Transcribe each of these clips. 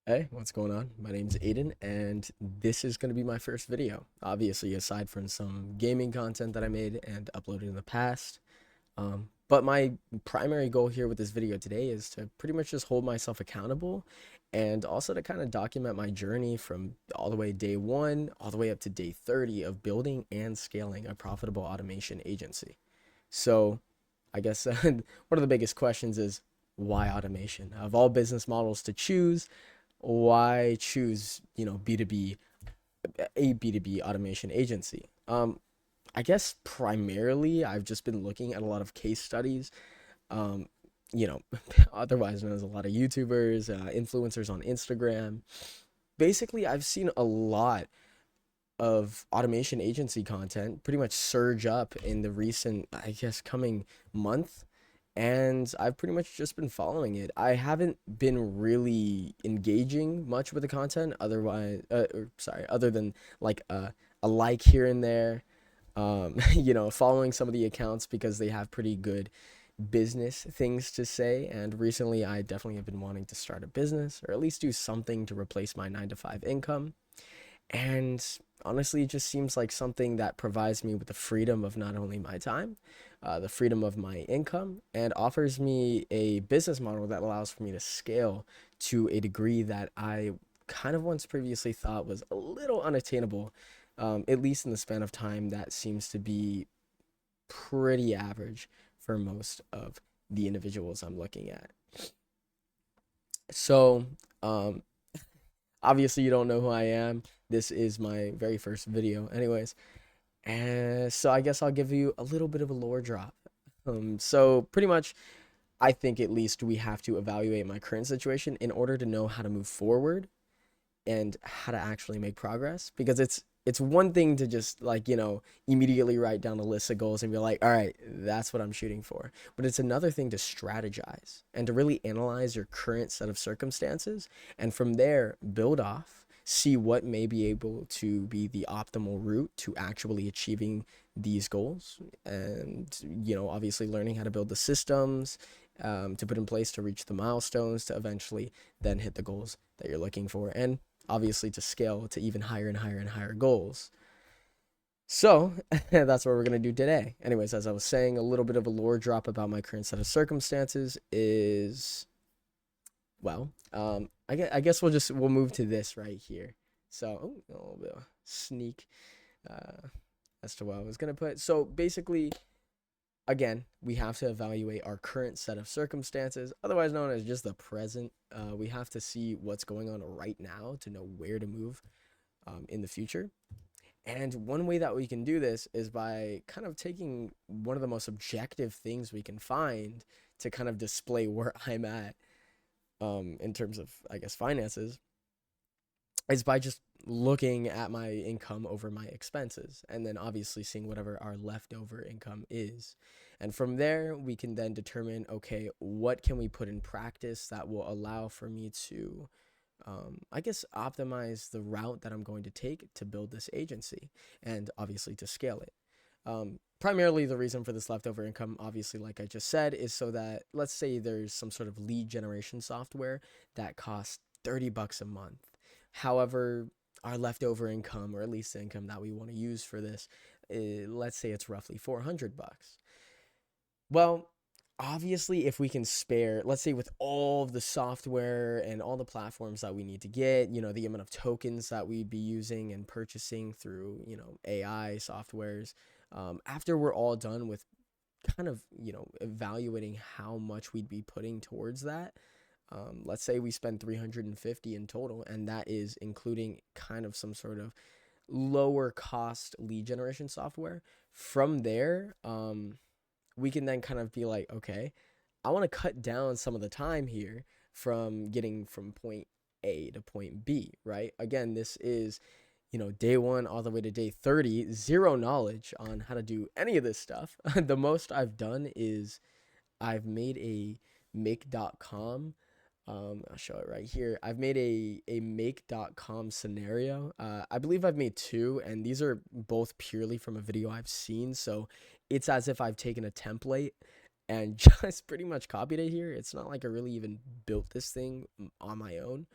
Hey, what's going on? My name's Aiden, and this is going to be my first video. Obviously, aside from some gaming content that I made and uploaded in the past. But my primary goal here with this video today is to pretty much just hold myself accountable and also to kind of document my journey from all the way day one, all the way up to day 30 of building and scaling a profitable automation agency. So, I guess one of the biggest questions is why automation? Of all business models to choose, why choose, B2B, a B2B automation agency? I guess primarily I've just been looking at a lot of case studies, um, you know, otherwise known as a lot of YouTubers, influencers on Instagram. Basically, I've seen a lot of automation agency content pretty much surge up in the recent, I guess, coming month. And I've pretty much just been following it. I haven't been really engaging much with the content, other than like a like here and there. Following some of the accounts because they have pretty good business things to say. And recently, I definitely have been wanting to start a business or at least do something to replace my 9 to 5 income. And honestly, it just seems like something that provides me with the freedom of not only my time, the freedom of my income, and offers me a business model that allows for me to scale to a degree that I kind of once previously thought was a little unattainable, at least in the span of time that seems to be pretty average for most of the individuals I'm looking at. So, um, obviously, you don't know who I am. This is my very first video, anyways. And so I guess I'll give you a little bit of a lore drop. So pretty much, I think at least we have to evaluate my current situation in order to know how to move forward and how to actually make progress. Because it's one thing to just like, immediately write down a list of goals and be like, all right, that's what I'm shooting for. But it's another thing to strategize and to really analyze your current set of circumstances and from there build off, see what may be able to be the optimal route to actually achieving these goals. And, obviously learning how to build the systems to put in place to reach the milestones to eventually then hit the goals that you're looking for. And obviously to scale to even higher and higher and higher goals. So that's what we're going to do today. Anyways, as I was saying, a little bit of a lore drop about my current set of circumstances is, well, I guess we'll move to this right here. So, a little bit of sneak uh, as to what I was going to put. So basically, again, we have to evaluate our current set of circumstances, otherwise known as just the present. We have to see what's going on right now to know where to move in the future. And one way that we can do this is by kind of taking one of the most objective things we can find to kind of display where I'm at in terms of, I guess, finances, is by just looking at my income over my expenses and then obviously seeing whatever our leftover income is. And from there, we can then determine, okay, what can we put in practice that will allow for me to, I guess, optimize the route that I'm going to take to build this agency and obviously to scale it. Primarily, the reason for this leftover income, obviously, like I just said, is so that let's say there's some sort of lead generation software that costs $30 a month. However, our leftover income, or at least the income that we want to use for this, let's say it's roughly $400. Well, obviously, if we can spare, let's say with all of the software and all the platforms that we need to get, the amount of tokens that we'd be using and purchasing through, AI softwares, after we're all done with kind of, evaluating how much we'd be putting towards that. Let's say we spend 350 in total, and that is including kind of some sort of lower cost lead generation software. From there, we can then kind of be like, okay, I want to cut down some of the time here from getting from point A to point B, right? Again, this is, day one all the way to day 30, zero knowledge on how to do any of this stuff. The most I've done is I've made a make.com. I'll show it right here. I've made a make.com scenario. I believe I've made two, and these are both purely from a video I've seen. So it's as if I've taken a template and just pretty much copied it here. It's not like I really even built this thing on my own.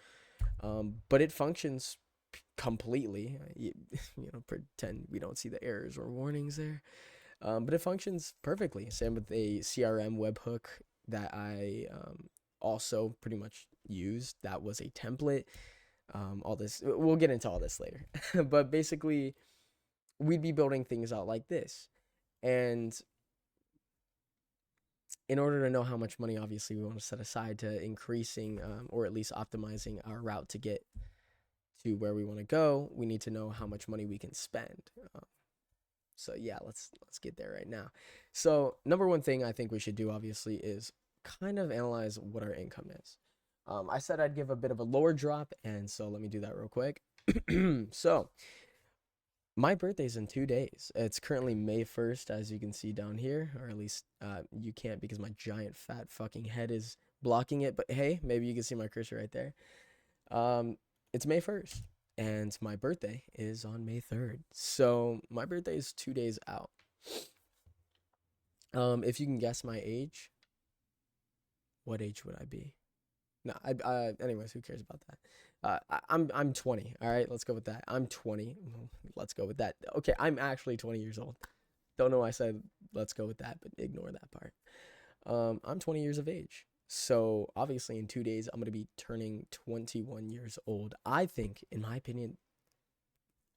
But it functions completely. Pretend we don't see the errors or warnings there. But it functions perfectly. Same with a CRM webhook that I also pretty much used. That was a template. All this, we'll get into all this later. But basically, we'd be building things out like this. And in order to know how much money, obviously, we want to set aside to increasing or at least optimizing our route to get to where we want to go, we need to know how much money we can spend. So yeah, let's get there right now. So number one thing I think we should do, obviously, is kind of analyze what our income is. I said I'd give a bit of a lower drop, and so let me do that real quick. So my birthday's in 2 days. It's currently May 1st, as you can see down here, or at least you can't because my giant fat fucking head is blocking it. But hey, maybe you can see my cursor right there. It's May 1st, and my birthday is on May 3rd. So my birthday is 2 days out. If you can guess my age, what age would I be? No, anyways, who cares about that? I'm 20. All right, let's go with that. I'm 20. Let's go with that. Okay, I'm actually 20 years old. Don't know why I said let's go with that, but ignore that part. I'm 20 years of age. So obviously in 2 days, I'm going to be turning 21 years old. I think, in my opinion,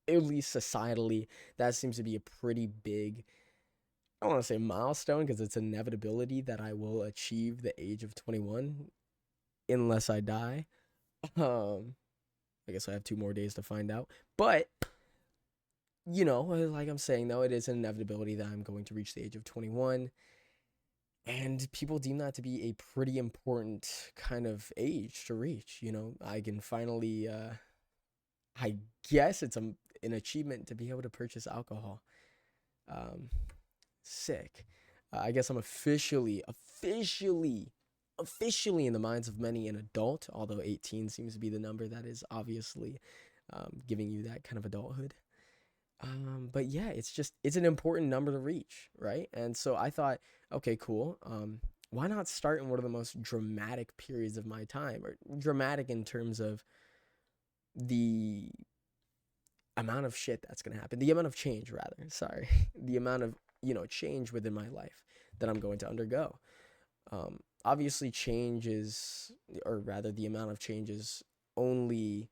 at least societally, that seems to be a pretty big, I don't want to say milestone because it's inevitability that I will achieve the age of 21 unless I die. I guess I have 2 more days to find out. But, like I'm saying, though, it is an inevitability that I'm going to reach the age of 21. And people deem that to be a pretty important kind of age to reach. I can finally, I guess it's an achievement to be able to purchase alcohol. Sick. I guess I'm officially in the minds of many an adult, although 18 seems to be the number that is obviously giving you that kind of adulthood. But yeah, it's an important number to reach, right? And so I thought, okay, cool. Why not start in one of the most dramatic periods of my time, or dramatic in terms of the amount of shit that's going to happen, the amount of change, rather, sorry, the amount of, change within my life that I'm going to undergo. Obviously change is, or rather the amount of change is only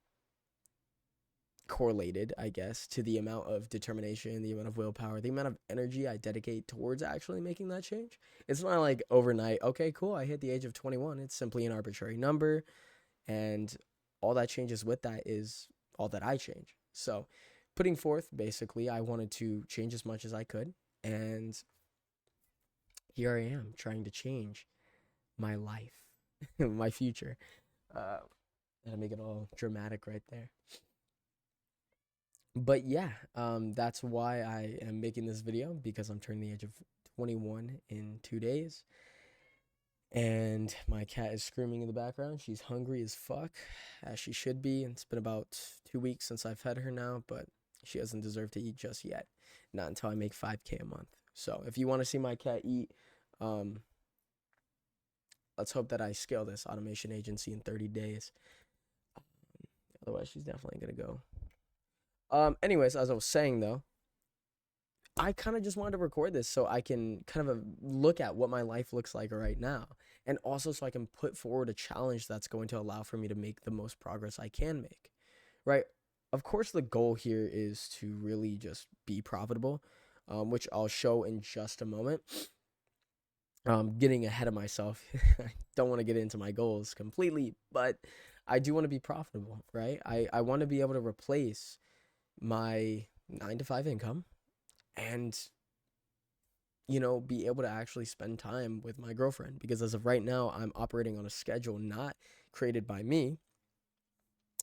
correlated, I guess, to the amount of determination, the amount of willpower, the amount of energy I dedicate towards actually making that change. It's not like overnight, okay, cool, I hit the age of 21. It's simply an arbitrary number, and all that changes with that is all that I change. So putting forth, basically, I wanted to change as much as I could, and here I am trying to change my life, my future. Gotta make it all dramatic right there. But yeah, that's why I am making this video, because I'm turning the age of 21 in 2 days. And my cat is screaming in the background. She's hungry as fuck, as she should be. It's been about 2 weeks since I've fed her now, but she doesn't deserve to eat just yet. Not until I make 5K a month. So if you want to see my cat eat, let's hope that I scale this automation agency in 30 days. Otherwise, she's definitely going to go. Anyways, as I was saying, though, I kind of just wanted to record this so I can kind of look at what my life looks like right now. And also so I can put forward a challenge that's going to allow for me to make the most progress I can make, right? Of course, the goal here is to really just be profitable, which I'll show in just a moment. Getting ahead of myself. I don't want to get into my goals completely, but I do want to be profitable, right? I want to be able to replace my 9-to-5 income and be able to actually spend time with my girlfriend, because as of right now, I'm operating on a schedule not created by me,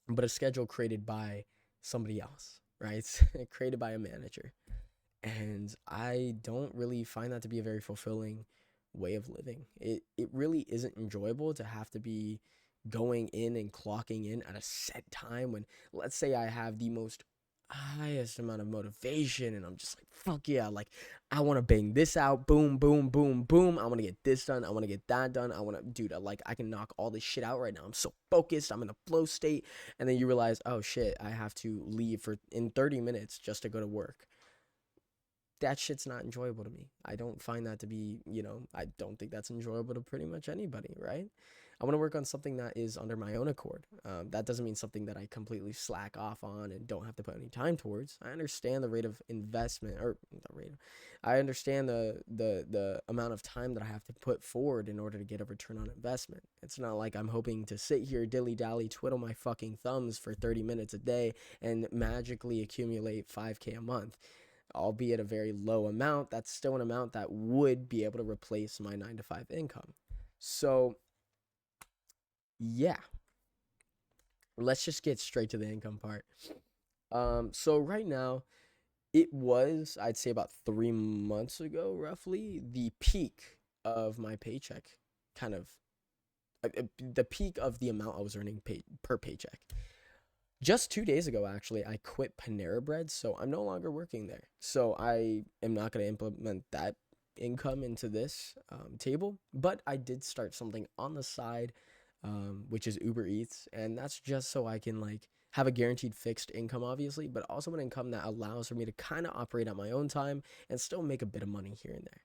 but a schedule created by somebody else, right? Created by a manager. And I don't really find that to be a very fulfilling way of living. It really isn't enjoyable to have to be going in and clocking in at a set time when, let's say, I have the most highest amount of motivation, and I'm just like, fuck yeah, like I want to bang this out, boom, boom, boom, boom. I want to get this done, I want to get that done, I want to, dude, like I can knock all this shit out right now. I'm so focused, I'm in the flow state, and then you realize, oh shit, I have to leave for in 30 minutes just to go to work. That shit's not enjoyable to me. I don't find that to be, I don't think that's enjoyable to pretty much anybody, right? I want to work on something that is under my own accord. That doesn't mean something that I completely slack off on and don't have to put any time towards. I understand the rate of investment, or the rate. I understand the amount of time that I have to put forward in order to get a return on investment. It's not like I'm hoping to sit here dilly dally, twiddle my fucking thumbs for 30 minutes a day and magically accumulate 5K a month, albeit a very low amount. That's still an amount that would be able to replace my 9 to 5 income. So yeah, let's just get straight to the income part. So right now, it was, I'd say about 3 months ago, roughly, the peak of my paycheck, kind of the peak of the amount I was earning per paycheck. Just 2 days ago, actually, I quit Panera Bread, so I'm no longer working there. So I am not going to implement that income into this table, but I did start something on the side, which is Uber Eats, and that's just so I can like have a guaranteed fixed income, obviously, but also an income that allows for me to kind of operate at my own time and still make a bit of money here and there.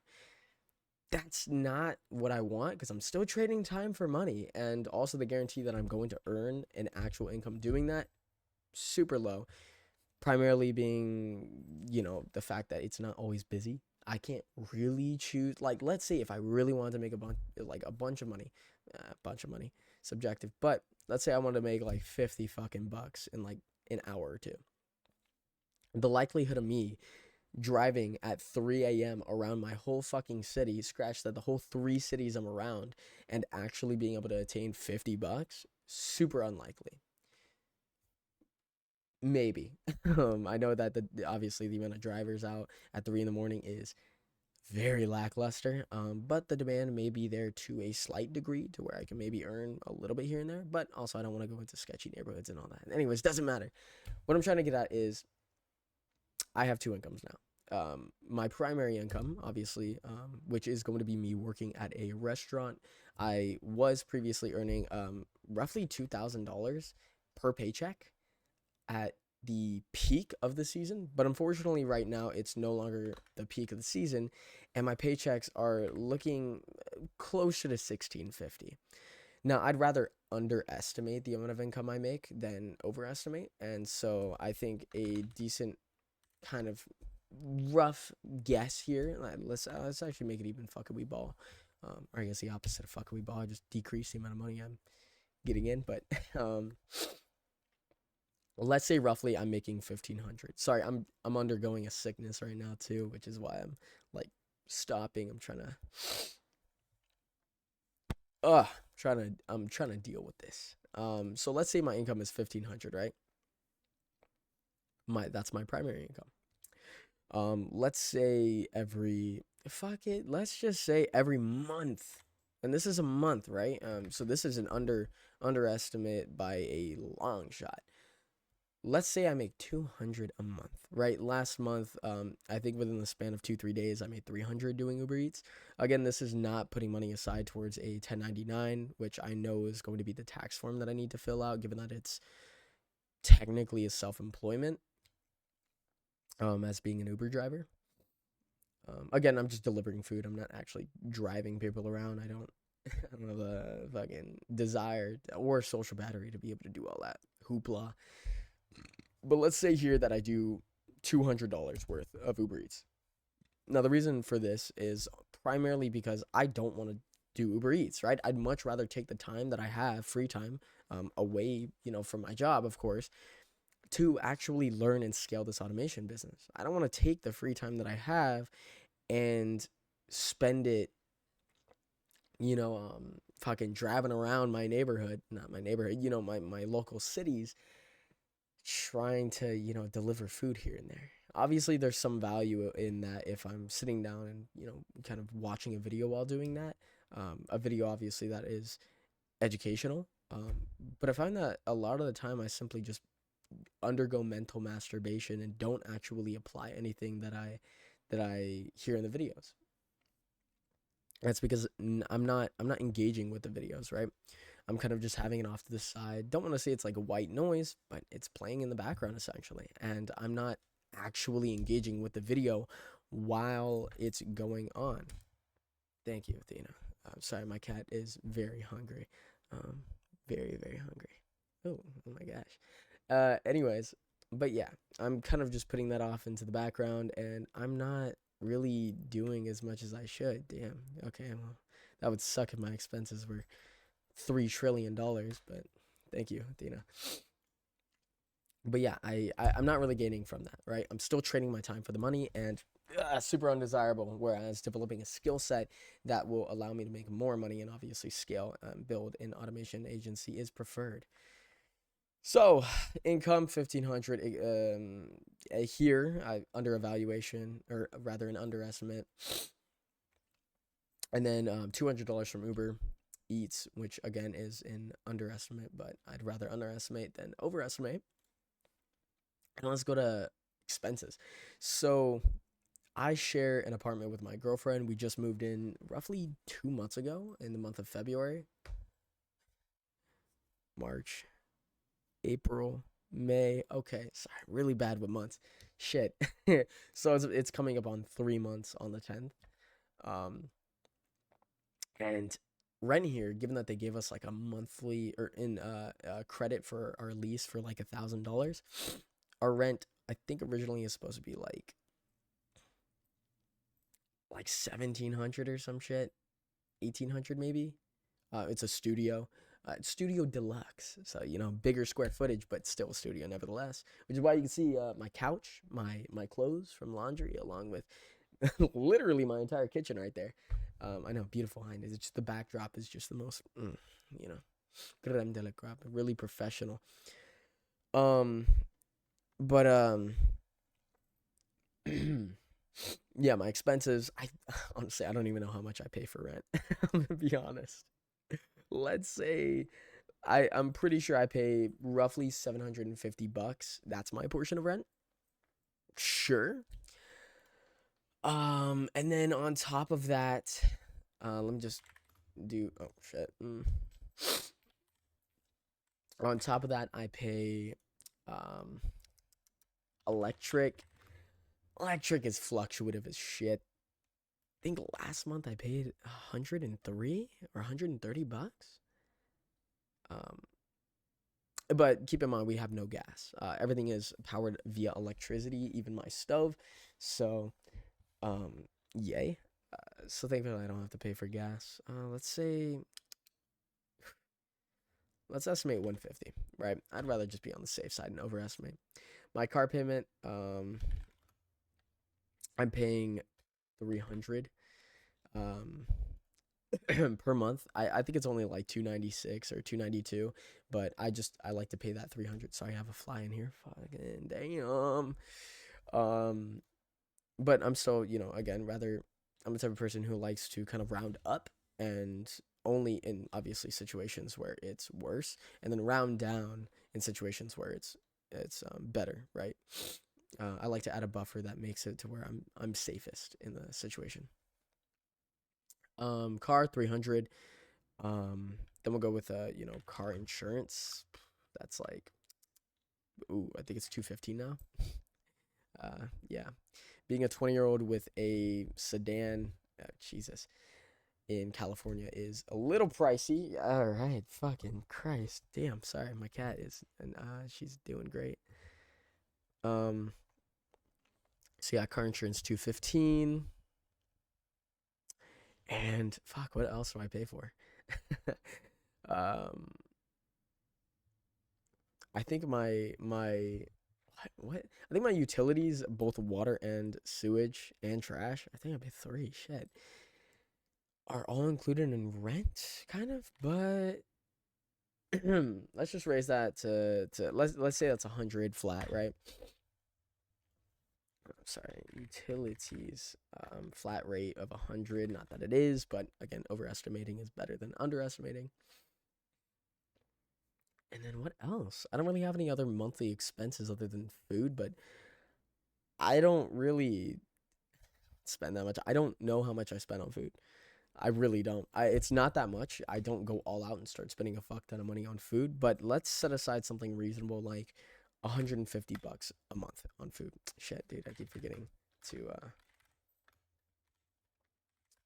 That's not what I want because I'm still trading time for money, and also the guarantee that I'm going to earn an actual income doing that, super low. Primarily being, the fact that it's not always busy. I can't really choose. Like, let's say if I really wanted to make a bunch of money, subjective. But let's say I wanted to make like 50 fucking bucks in like an hour or two. The likelihood of me driving at 3 a.m. around my whole fucking city, scratch that, the whole 3 cities I'm around, and actually being able to attain 50 bucks, super unlikely. Maybe. I know that obviously the amount of drivers out at 3 in the morning is very lackluster. But the demand may be there to a slight degree to where I can maybe earn a little bit here and there. But also I don't want to go into sketchy neighborhoods and all that. Anyways, doesn't matter. What I'm trying to get at is I have two incomes now. My primary income, obviously, which is going to be me working at a restaurant. I was previously earning roughly $2,000 per paycheck at the peak of the season, but unfortunately right now it's no longer the peak of the season, and my paychecks are looking closer to 1650. Now I'd rather underestimate the amount of income I make than overestimate, and so I think a decent kind of rough guess here, let's actually make it even, fuck it, we ball, or I guess the opposite of fuck it, we ball, I just decrease the amount of money I'm getting in, but let's say roughly I'm making 1500. Sorry, I'm undergoing a sickness right now too, which is why I'm like stopping. I'm trying to deal with this. So let's say my income is 1500, right? That's my primary income. Let's say let's just say every month. And this is a month, right? So this is an underestimate by a long shot. Let's say I make 200 a month, right? Last month, I think within the span of 2-3 days, I made 300 doing Uber Eats. Again, this is not putting money aside towards a 1099, which I know is going to be the tax form that I need to fill out, given that it's technically a self-employment, as being an Uber driver. Again, I'm just delivering food. I'm not actually driving people around. I don't have the fucking desire or social battery to be able to do all that hoopla. But let's say here that I do $200 worth of Uber Eats. Now, the reason for this is primarily because I don't want to do Uber Eats, right? I'd much rather take the time that I have, free time, away, from my job, of course, to actually learn and scale this automation business. I don't want to take the free time that I have and spend it, fucking driving around my neighborhood, not my neighborhood, my local cities, trying to, deliver food here and there. Obviously, there's some value in that if I'm sitting down and, kind of watching a video while doing that. A video, obviously, that is educational. But I find that a lot of the time I simply just undergo mental masturbation and don't actually apply anything that I hear in the videos. That's because I'm not engaging with the videos, right? I'm kind of just having it off to the side. Don't want to say it's like a white noise, but it's playing in the background essentially, and I'm not actually engaging with the video while it's going on. Thank you, Athena. Sorry, my cat is very hungry. Um, very, very hungry. Oh my gosh. Anyways, but yeah, I'm kind of just putting that off into the background, and I'm not really doing as much as I should. Damn. Okay, well, that would suck if my expenses were $3 trillion, but thank you, Athena. But yeah, I'm not really gaining from that, right? I'm still trading my time for the money, and super undesirable. Whereas developing a skill set that will allow me to make more money and obviously scale, build an automation agency is preferred. So, income 1,500 here, under evaluation, or rather an underestimate, and then $200 from Uber Eats, which again is an underestimate, but I'd rather underestimate than overestimate. And let's go to expenses. So, I share an apartment with my girlfriend. We just moved in roughly 2 months ago, in the month of February, March, April, May. Okay, sorry, really bad with months. Shit. So it's coming up on 3 months on the 10th. Um, and rent here, given that they gave us like a monthly or in credit for our lease for like $1,000, our rent I think originally is supposed to be like 1,700 or some shit, 1,800 maybe. It's a studio. Studio deluxe, so bigger square footage, but still a studio nevertheless. Which is why you can see my couch, my clothes from laundry, along with literally my entire kitchen right there. I know, beautiful behind it. It's just the backdrop is just the most, you know, creme de la crop, really professional. Um, but yeah, my expenses. I honestly I don't even know how much I pay for rent. I'm gonna be honest. Let's say I'm pretty sure I pay roughly $750. That's my portion of rent. Sure. And then on top of that, let me just do. Oh shit. On top of that, I pay um electric. Electric is fluctuative as shit. I think last month I paid 103 or $130. Um, but keep in mind we have no gas. Everything is powered via electricity, even my stove. So, yay. So thankfully I don't have to pay for gas. Let's estimate 150, right? I'd rather just be on the safe side and overestimate. My car payment, I'm paying 300 per month. I think it's only like 296 or 292, but I like to pay that 300. Sorry, I have a fly in here. Fucking damn. Um, but I'm still, again, rather I'm the type of person who likes to kind of round up, and only in obviously situations where it's worse, and then round down in situations where it's better, right? I like to add a buffer that makes it to where I'm safest in the situation. Car 300. Then we'll go with car insurance. That's like, ooh, I think it's 215 now. Yeah, being a 20-year-old with a sedan, Jesus, in California is a little pricey. All right, fucking Christ, damn. Sorry, my cat is, and she's doing great. Um, so yeah, car insurance 215, and fuck, what else do I pay for? um, I think my what? I think my utilities, both water and sewage and trash, I think I pay three. Shit, are all included in rent, kind of. But let's just raise that to let's say that's 100 flat, right? I'm sorry, utilities, flat rate of 100. Not that it is, but again, overestimating is better than underestimating. And then what else? I don't really have any other monthly expenses other than food, but I don't really spend that much. I don't know how much I spend on food. I really don't. It's not that much. I don't go all out and start spending a fuck ton of money on food, but let's set aside something reasonable like 150 bucks a month on food. Shit, dude, I keep forgetting to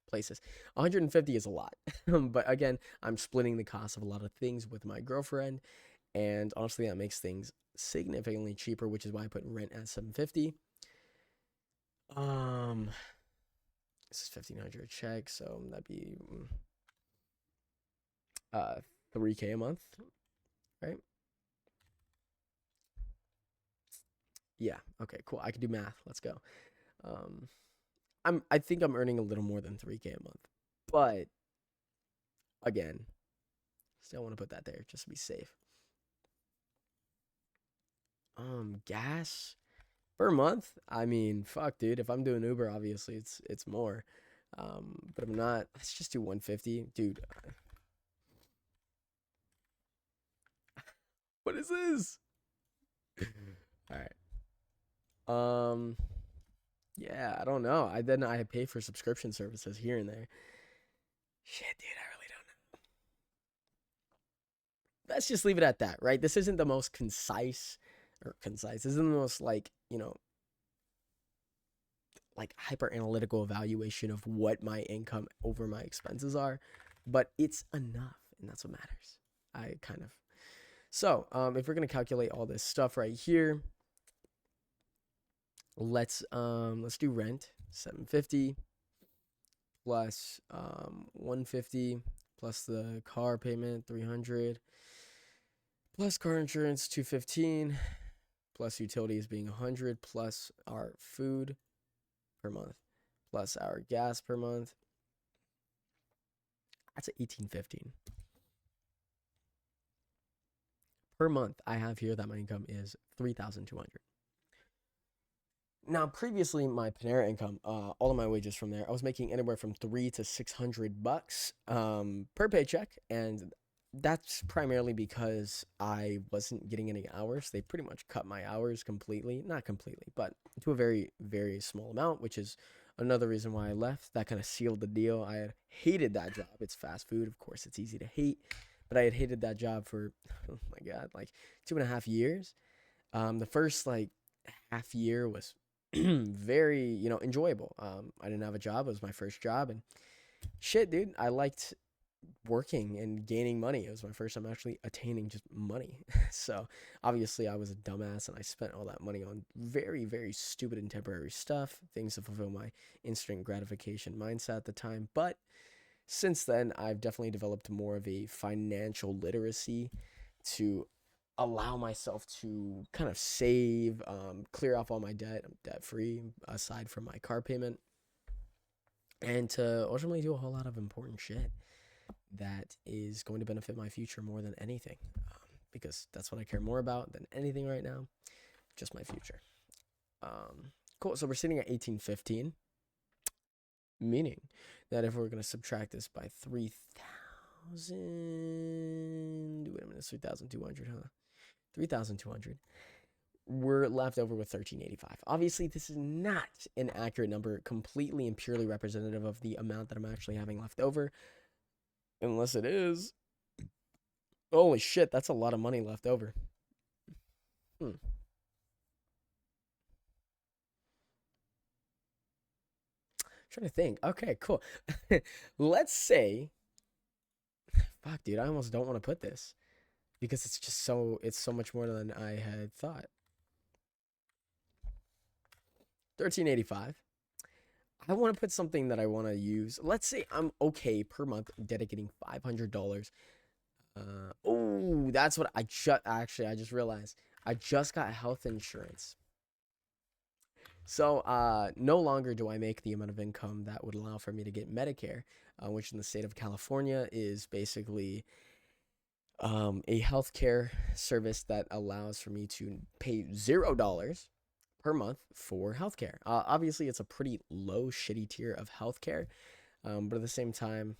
places. 150 is a lot. But again, I'm splitting the cost of a lot of things with my girlfriend, and honestly that makes things significantly cheaper, which is why I put rent at 750. Um this is 1500 check, so that'd be uh 3K a month, right? Yeah, okay, cool. I can do math. Let's go. Um I think I'm earning a little more than 3K a month. But again, still want to put that there just to be safe. Gas per month? I mean, fuck, dude. If I'm doing Uber, obviously it's more. But I'm not. Let's just do 150, dude. What is this? All right. Um, yeah, I don't know. I pay for subscription services here and there. Shit, dude, I really don't know. Let's just leave it at that, right? This isn't the most concise or concise. This isn't the most like hyper analytical evaluation of what my income over my expenses are, but it's enough, and that's what matters. I kind of so if we're gonna calculate all this stuff right here, let's do rent 750 plus 150 plus the car payment 300 plus car insurance 215 plus utilities being 100 plus our food per month plus our gas per month. That's at 1815 per month. I have here that my income is 3,200. Now, previously, my Panera income, all of my wages from there, I was making anywhere from 300 to 600 bucks per paycheck, and that's primarily because I wasn't getting any hours. They pretty much cut my hours completely, not completely, but to a very, very small amount, which is another reason why I left. That kind of sealed the deal. I had hated that job. It's fast food, of course, it's easy to hate, but I had hated that job for, oh my God, like 2.5 years. The first like half year was very, enjoyable. I didn't have a job. It was my first job, and shit, dude, I liked working and gaining money. It was my first time actually attaining just money. So obviously I was a dumbass and I spent all that money on very, very stupid and temporary stuff, things to fulfill my instant gratification mindset at the time. But since then, I've definitely developed more of a financial literacy to allow myself to kind of save, clear off all my debt. I'm debt free aside from my car payment, and to ultimately do a whole lot of important shit that is going to benefit my future more than anything, because that's what I care more about than anything right now, just my future. Cool. So we're sitting at 1815, meaning that if we're going to subtract this by 3,000, wait a minute, 3,200, huh? 3,200. We're left over with 1385. Obviously, this is not an accurate number, completely and purely representative of the amount that I'm actually having left over. Unless it is. Holy shit, that's a lot of money left over. Hmm. Trying to think. Okay, cool. Let's say, fuck, dude, I almost don't want to put this because it's so much more than I had thought. 1385. I want to put something that I want to use. Let's say I'm okay per month dedicating $500. Oh, that's what I just realized. I just got health insurance. So, no longer do I make the amount of income that would allow for me to get Medicare, which in the state of California is basically a healthcare service that allows for me to pay $0 per month for healthcare. Obviously, it's a pretty low, shitty tier of healthcare, but at the same time,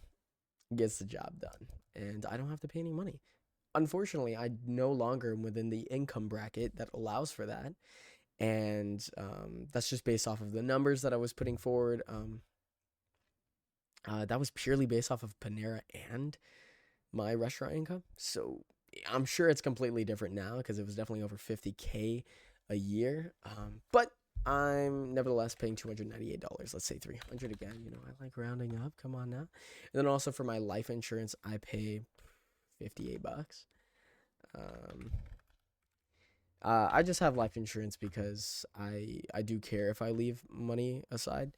gets the job done, and I don't have to pay any money. unfortunately, I no longer am within the income bracket that allows for that. And that's just based off of the numbers that I was putting forward. That was purely based off of Panera and my restaurant income. So I'm sure it's completely different now because it was definitely over 50K a year. But I'm nevertheless paying $298. Let's say 300 again. You know, I like rounding up. Come on now. And then also for my life insurance, I pay 58 bucks. Um, I just have life insurance because I do care if I leave money aside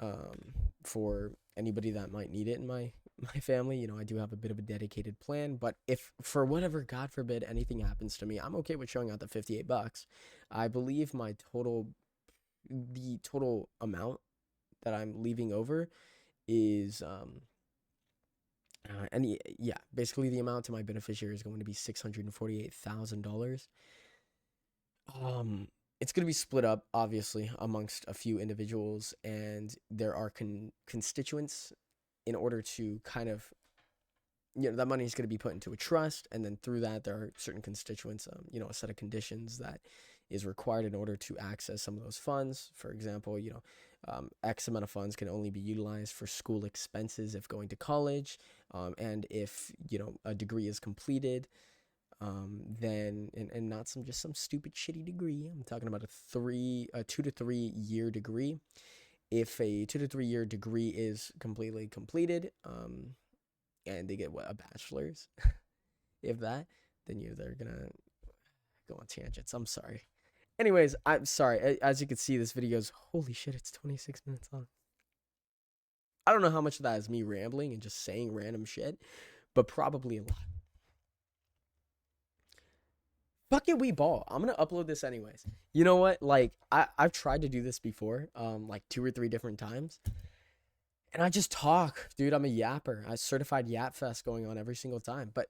um, for anybody that might need it in my family. You know, I do have a bit of a dedicated plan, but if for whatever, God forbid, anything happens to me, I'm okay with showing out the 58 bucks. I believe the total amount that I'm leaving over is yeah, basically the amount to my beneficiary is going to be $648,000. Um, it's going to be split up, obviously, amongst a few individuals, and there are constituents in order to kind of, you know, that money is going to be put into a trust, and then through that, there are certain constituents, you know, a set of conditions that is required in order to access some of those funds. For example, you know, X amount of funds can only be utilized for school expenses if going to college, and if, you know, a degree is completed, then and not some stupid shitty degree. I'm talking about a 2 to 3 year degree. If a 2 to 3 year degree is completely completed, and they get what, a bachelor's, if that, then they're gonna go on tangents. I'm sorry. Anyways, I'm sorry. As you can see, this video is, holy shit, it's 26 minutes long. I don't know how much of that is me rambling and just saying random shit, but probably a lot. Fuck it, we ball. I'm gonna upload this anyways. You know what? Like, I've tried to do this before, like 2 or 3 different times, and I just talk, dude. I'm a yapper. I certified yap fest going on every single time. But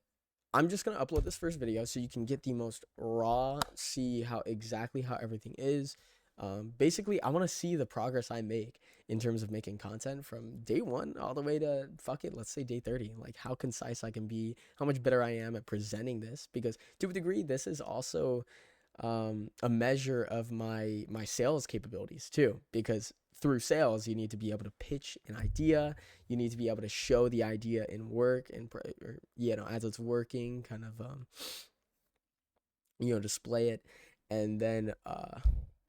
I'm just gonna upload this first video so you can get the most raw, see how exactly how everything is. Basically, I want to see the progress I make in terms of making content from day one all the way to, fuck it, let's say day 30. Like how concise I can be, how much better I am at presenting this. Because to a degree, this is also a measure of my sales capabilities too. Because through sales, you need to be able to pitch an idea. You need to be able to show the idea in work and, or, you know, as it's working, kind of you know, display it, and then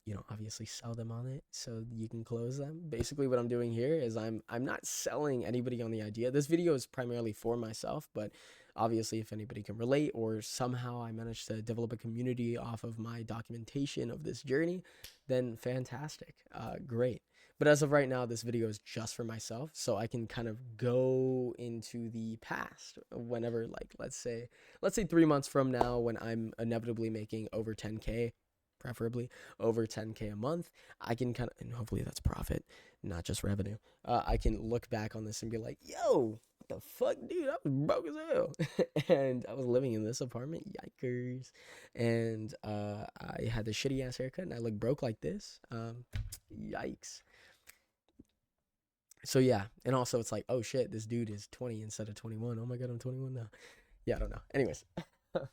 you know, obviously sell them on it so you can close them. Basically what I'm doing here is I'm not selling anybody on the idea. This video is primarily for myself, but obviously if anybody can relate or somehow I managed to develop a community off of my documentation of this journey, then fantastic. Great. But as of right now, this video is just for myself, so I can kind of go into the past whenever, like, let's say 3 months from now, when I'm inevitably making over 10K, preferably over 10K a month, I can kind of, and hopefully that's profit, not just revenue. I can look back on this and be like, yo, what the fuck, dude? I was broke as hell. And I was living in this apartment, yikers. And I had the shitty ass haircut and I look broke like this. Yikes. So yeah, and also it's like, oh shit, this dude is 20 instead of 21. Oh my god, I'm 21 now. Yeah, I don't know. Anyways, but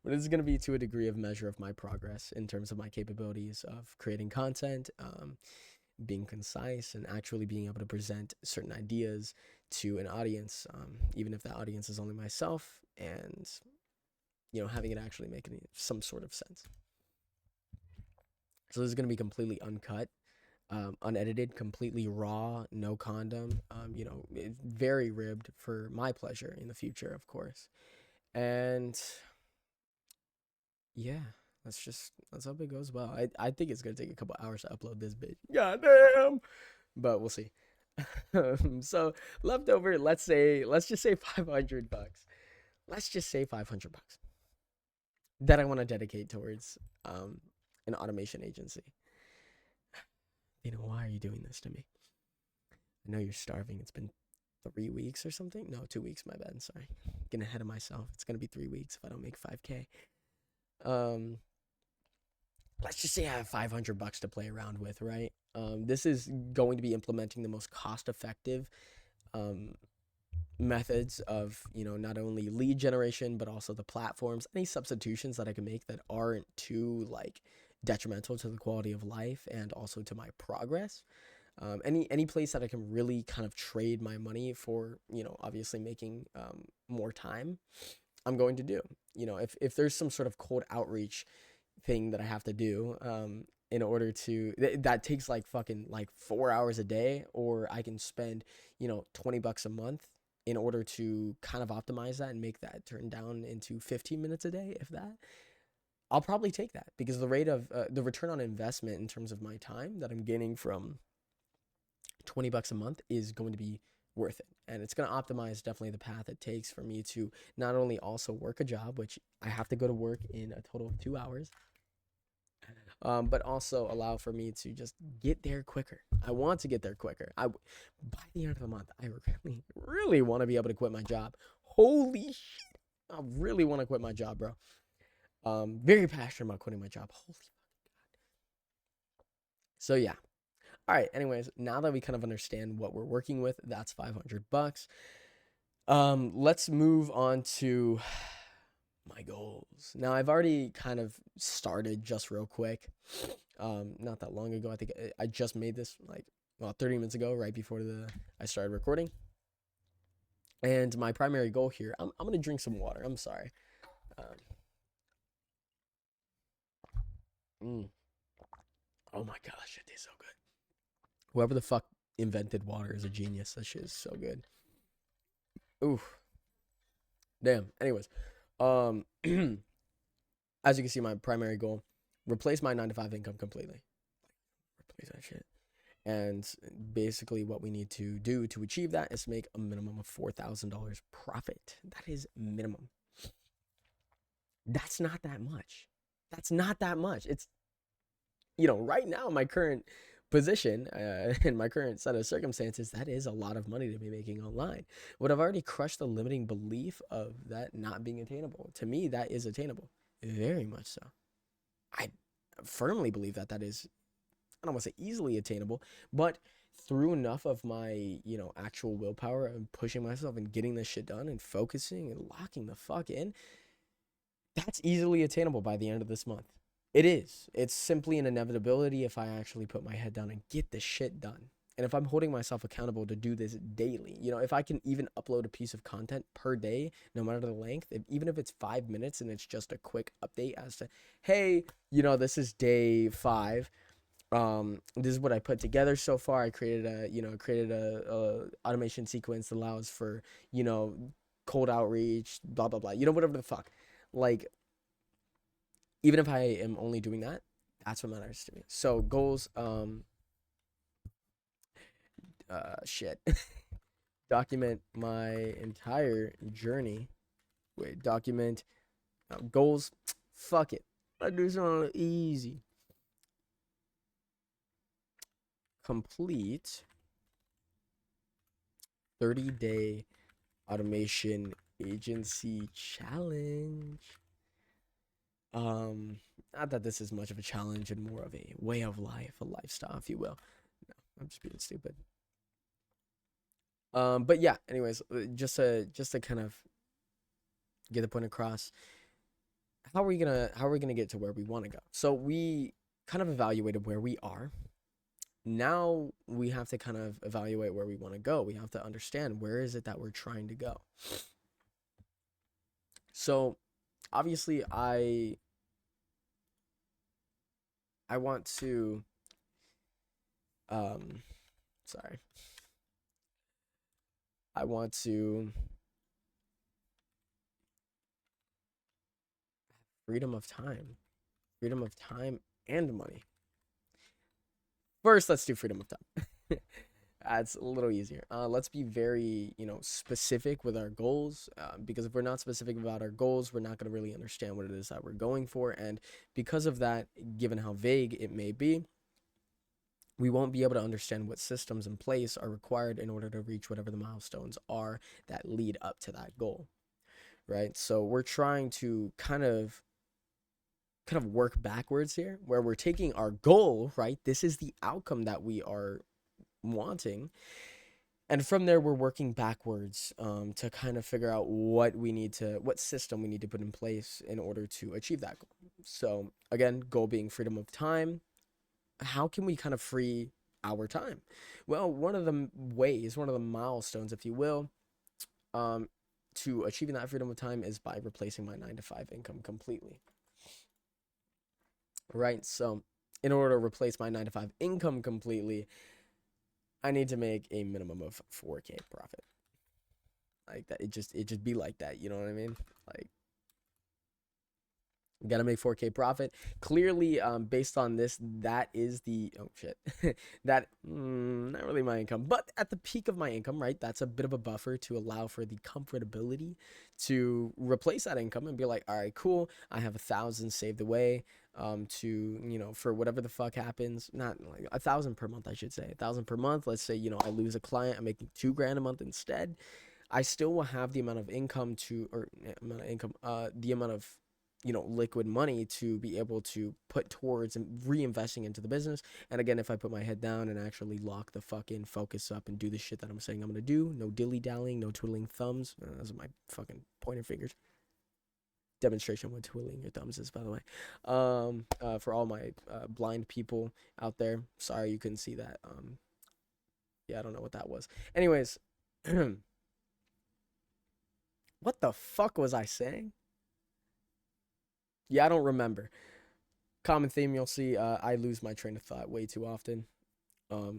this is going to be to a degree of measure of my progress in terms of my capabilities of creating content, being concise, and actually being able to present certain ideas to an audience, even if that audience is only myself, and, you know, having it actually make some sort of sense. So this is going to be completely uncut, unedited, completely raw, no condom, you know, very ribbed for my pleasure in the future, of course. And yeah, let's hope it goes well. I think it's gonna take a couple hours to upload this bitch. Goddamn. But we'll see. So leftover, let's just say 500 bucks. Let's just say 500 bucks that I want to dedicate towards an automation agency. You know, why are you doing this to me? I know you're starving. It's been 3 weeks or something. No, 2 weeks. My bad. Sorry, getting ahead of myself. It's gonna be 3 weeks if I don't make 5K. Um, let's just say I have 500 bucks to play around with, right? This is going to be implementing the most cost effective methods of, not only lead generation, but also the platforms, any substitutions that I can make that aren't too like detrimental to the quality of life and also to my progress. Any place that I can really kind of trade my money for, obviously making more time, I'm going to do. If there's some sort of cold outreach thing that I have to do, in order to that takes like fucking like 4 hours a day, or I can spend, $20 a month in order to kind of optimize that and make that turn down into 15 minutes a day, if that. I'll probably take that because the rate of the return on investment in terms of my time that I'm gaining from $20 a month is going to be worth it. And it's going to optimize definitely the path it takes for me to not only also work a job, which I have to go to work in a total of 2 hours, but also allow for me to just get there quicker. I want to get there quicker. By the end of the month, I really, really want to be able to quit my job. Holy shit. I really want to quit my job, bro. Very passionate about quitting my job. Holy fucking God. So yeah. All right. Anyways, now that we kind of understand what we're working with, that's $500. Let's move on to my goals. Now, I've already kind of started just real quick. Not that long ago. I think I just made this like 30 minutes ago, right before I started recording. And my primary goal here, I'm gonna drink some water. I'm sorry. Oh my gosh, it tastes so good. Whoever the fuck invented water is a genius. That shit is so good. Oof. Damn. Anyways, as you can see, my primary goal: replace my 9 to 5 income completely. Replace that shit. And basically, what we need to do to achieve that is make a minimum of $4,000 profit. That is minimum. That's not that much. That's not that much. It's, right now, my current position, in my current set of circumstances, that is a lot of money to be making online. But I've already crushed the limiting belief of that not being attainable. To me, that is attainable. Very much so. I firmly believe that is, I don't want to say easily attainable, but through enough of my, actual willpower and pushing myself and getting this shit done and focusing and locking the fuck in, that's easily attainable by the end of this month. It is. It's simply an inevitability if I actually put my head down and get this shit done. And if I'm holding myself accountable to do this daily, if I can even upload a piece of content per day, no matter the length, even if it's 5 minutes and it's just a quick update as to, hey, this is day 5. This is what I put together so far. I created a automation sequence that allows for, cold outreach, blah, blah, blah, whatever the fuck. Like, even if I am only doing that, that's what matters to me. So goals, shit. Document my entire journey. Wait, document goals. Fuck it. I do something easy. Complete 30-day automation agency challenge. Not that this is much of a challenge and more of a way of life, a lifestyle, if you will. No, I'm just being stupid. But yeah, anyways, just to kind of get the point across, how are we gonna get to where we want to go? So we kind of evaluated where we are. Now we have to kind of evaluate where we want to go. We have to understand where is it that we're trying to go. So obviously I want to sorry. I want to freedom of time and money. First, let's do freedom of time. That's a little easier. Let's be very, specific with our goals, because if we're not specific about our goals, we're not going to really understand what it is that we're going for. And because of that, given how vague it may be, we won't be able to understand what systems in place are required in order to reach whatever the milestones are that lead up to that goal, right? So we're trying to kind of work backwards here, where we're taking our goal, right? This is the outcome that we are wanting, And from there, we're working backwards to kind of figure out what system we need to put in place in order to achieve that goal. So again, goal being freedom of time. How can we kind of free our time? Well, one of the ways, one of the milestones, if you will, um, to achieving that freedom of time is by replacing my 9 to 5 income completely. Right? So, in order to replace my 9 to 5 income completely, I need to make a minimum of 4K profit. Like that, it just be like that. You know what I mean? Like, gotta make 4K profit. Clearly, based on this, that is the oh shit, that not really my income, but at the peak of my income, right? That's a bit of a buffer to allow for the comfortability to replace that income and be like, all right, cool. I have 1,000 saved away, to for whatever the fuck happens. Not like 1,000 per month, I should say. 1,000 per month. Let's say I lose a client, I'm making 2 grand a month instead. I still will have the amount of income the amount of liquid money to be able to put towards and reinvesting into the business. And again, if I put my head down and actually lock the fucking focus up and do the shit that I'm saying I'm gonna do, no dilly-dallying, no twiddling thumbs. Those are my fucking pointer fingers. Demonstration what twiddling your thumbs is, by the way. For all my blind people out there, sorry you couldn't see that. Yeah, I don't know what that was. Anyways, what the fuck was I saying? Yeah, I don't remember. Common theme you'll see, I lose my train of thought way too often.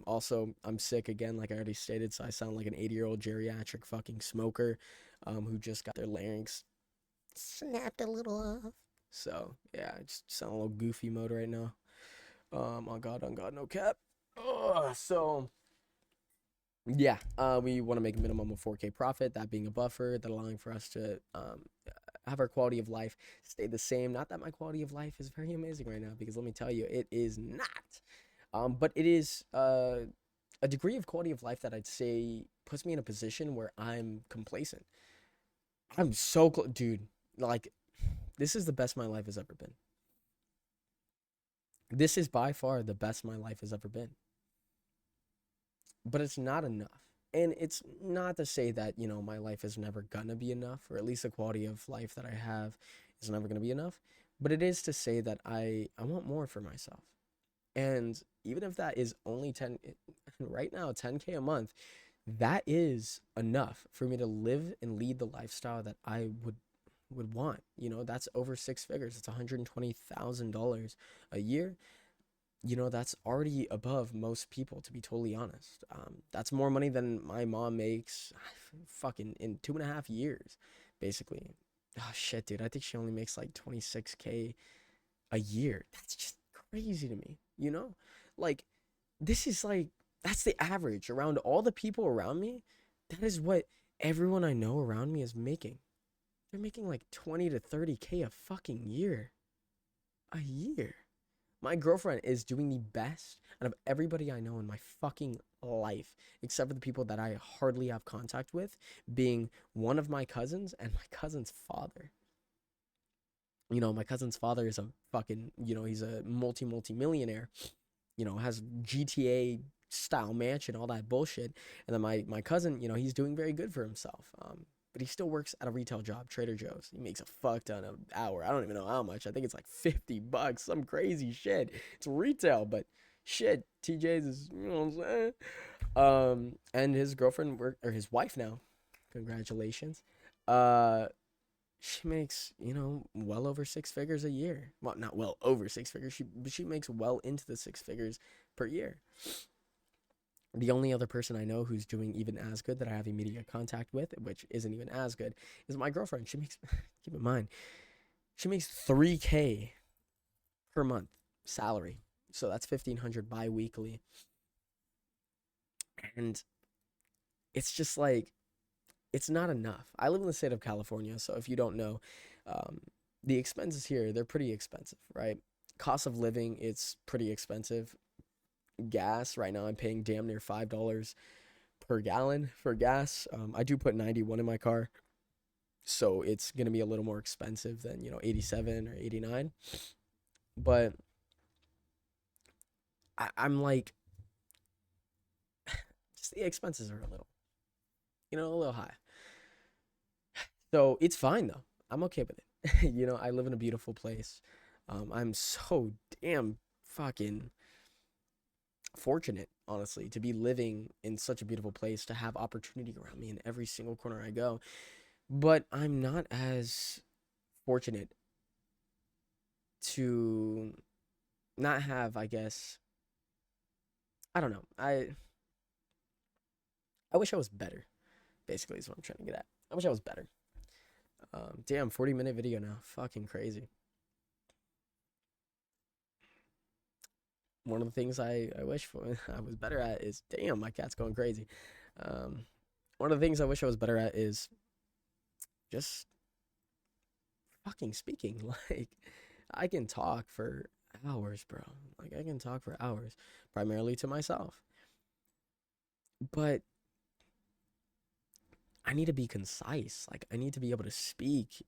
Also, I'm sick again, like I already stated, so I sound like an 80-year-old geriatric fucking smoker who just got their larynx snapped a little off. So, yeah, I just sound a little goofy mode right now. On God, no cap. So, yeah, we want to make a minimum of 4K profit, that being a buffer, that allowing for us to have our quality of life stay the same. Not that my quality of life is very amazing right now, because let me tell you, it is not. But it is a degree of quality of life that I'd say puts me in a position where I'm complacent. I'm so close, dude. Like, this is the best my life has ever been. This is by far the best my life has ever been. But it's not enough. And it's not to say that, my life is never gonna be enough, or at least the quality of life that I have is never gonna be enough. But it is to say that I want more for myself. And even if that is only 10 right now, 10K a month, that is enough for me to live and lead the lifestyle that I would want. That's over 6 figures. It's $120,000 a year. That's already above most people, to be totally honest. That's more money than my mom makes fucking in 2.5 years, basically. Oh shit, dude. I think she only makes like 26K a year. That's just crazy to me, Like, this is like, that's the average around all the people around me. That is what everyone I know around me is making. They're making like 20 to 30K a fucking year. A year. My girlfriend is doing the best out of everybody I know in my fucking life, except for the people that I hardly have contact with, being one of my cousins and my cousin's father. My cousin's father is a fucking, he's a multi-millionaire, has GTA style mansion, all that bullshit. And then my cousin, he's doing very good for himself. But he still works at a retail job, Trader Joe's. He makes a fuck ton an hour. I don't even know how much. I think it's like $50, some crazy shit. It's retail, but shit, TJ's is, you know what I'm saying? And his girlfriend or his wife now, congratulations. She makes, well over 6 figures a year. Well, not well over 6 figures. She makes well into the 6 figures per year. The only other person I know who's doing even as good that I have immediate contact with, which isn't even as good, is my girlfriend. She makes, keep in mind, she makes 3K per month salary. So that's 1,500 bi-weekly. And it's just like, it's not enough. I live in the state of California, so if you don't know, the expenses here, they're pretty expensive, right? Cost of living, it's pretty expensive. Gas, right now I'm paying damn near $5 per gallon for gas. I do put 91 in my car, so it's gonna be a little more expensive than 87 or 89. But I'm like, just the expenses are a little. you know, a little high. So it's fine though. I'm okay with it. You know, I live in a beautiful place. I'm so damn fucking fortunate, honestly, to be living in such a beautiful place, to have opportunity around me in every single corner I go. But I'm not as fortunate to not have, I guess, I don't know. I wish I was better, basically, is what I'm trying to get at. I wish I was better. Damn, 40-minute video now. Fucking crazy. One of the things I wish for I was better at is, damn, my cat's going crazy. Um, one of the things I wish I was better at is just fucking speaking. Like, I can talk for hours, bro. Like, I can talk for hours, primarily to myself. But I need to be concise. Like, I need to be able to speak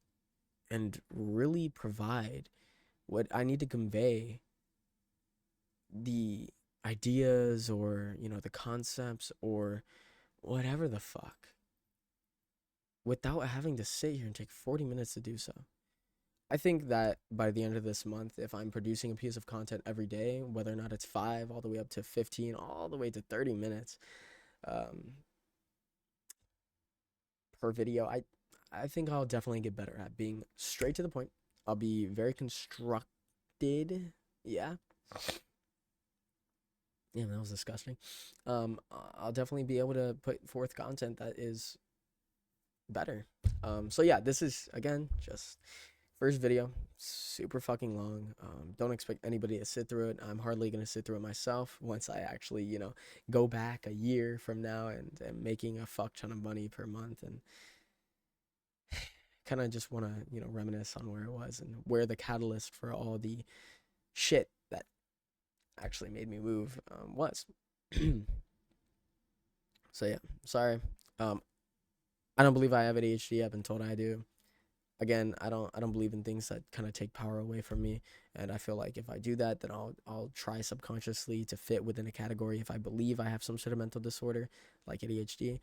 and really provide what I need to convey, the ideas, or, you know, the concepts, or whatever the fuck, without having to sit here and take 40 minutes to do so. I think that by the end of this month, if I'm producing a piece of content every day, whether or not it's 5 all the way up to 15, all the way to 30 minutes um, per video, I think I'll definitely get better at being straight to the point. I'll be very constructed. Yeah. Yeah, that was disgusting. I'll definitely be able to put forth content that is better. So yeah, this is, again, just first video, super fucking long. Don't expect anybody to sit through it. I'm hardly gonna sit through it myself once I actually, you know, go back a year from now and making a fuck ton of money per month, and kind of just want to, you know, reminisce on where it was and where the catalyst for all the shit that actually made me move was. So yeah, sorry. I don't believe I have ADHD. I've been told I do. Again, I don't believe in things that kind of take power away from me, and I feel like if I do that, then I'll try subconsciously to fit within a category. If I believe I have some sort of mental disorder like ADHD,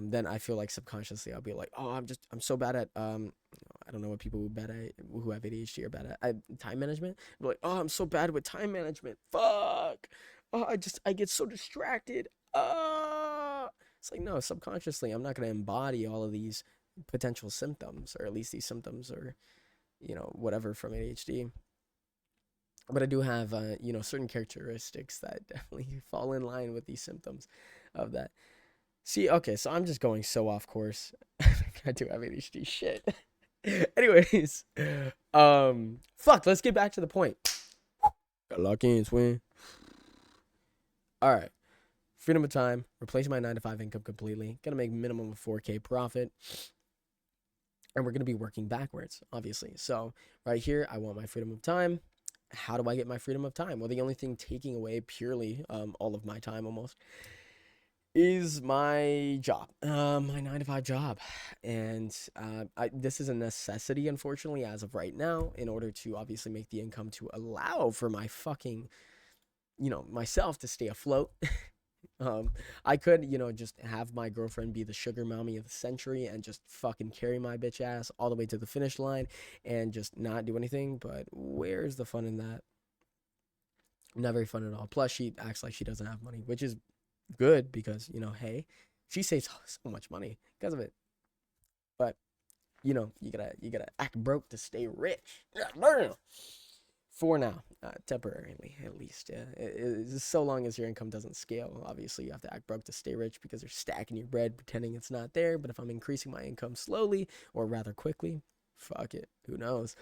then I feel like subconsciously I'll be like, oh, I'm so bad at I don't know what people who have ADHD are bad at, time management. I'm like, oh, I'm so bad with time management. Fuck. Oh, I get so distracted. It's like, no, subconsciously I'm not gonna embody all of these potential symptoms, or at least these symptoms, or, you know, whatever, from ADHD. But I do have you know, certain characteristics that definitely fall in line with these symptoms of that. See, okay, so I'm just going so off course. I do have ADHD, shit. Anyways, fuck, let's get back to the point. Got lock in, swing. All right. Freedom of time, replacing my 9-to-5 income completely. Gonna make minimum of 4K profit. And we're going to be working backwards, obviously. So right here, I want my freedom of time. How do I get my freedom of time? Well, the only thing taking away purely all of my time almost is my job, my 9-to-5 job. And this is a necessity, unfortunately, as of right now, in order to obviously make the income to allow for my fucking, you know, myself to stay afloat. I could, you know, just have my girlfriend be the sugar mommy of the century and just fucking carry my bitch ass all the way to the finish line and just not do anything. But where's the fun in that? Not very fun at all. Plus, she acts like she doesn't have money, which is good because, you know, hey, she saves so much money because of it. But, you know, you gotta act broke to stay rich. For now, temporarily at least. So long as your income doesn't scale, obviously you have to act broke to stay rich because you're stacking your bread, pretending it's not there. But if I'm increasing my income slowly, or rather quickly, fuck it, who knows?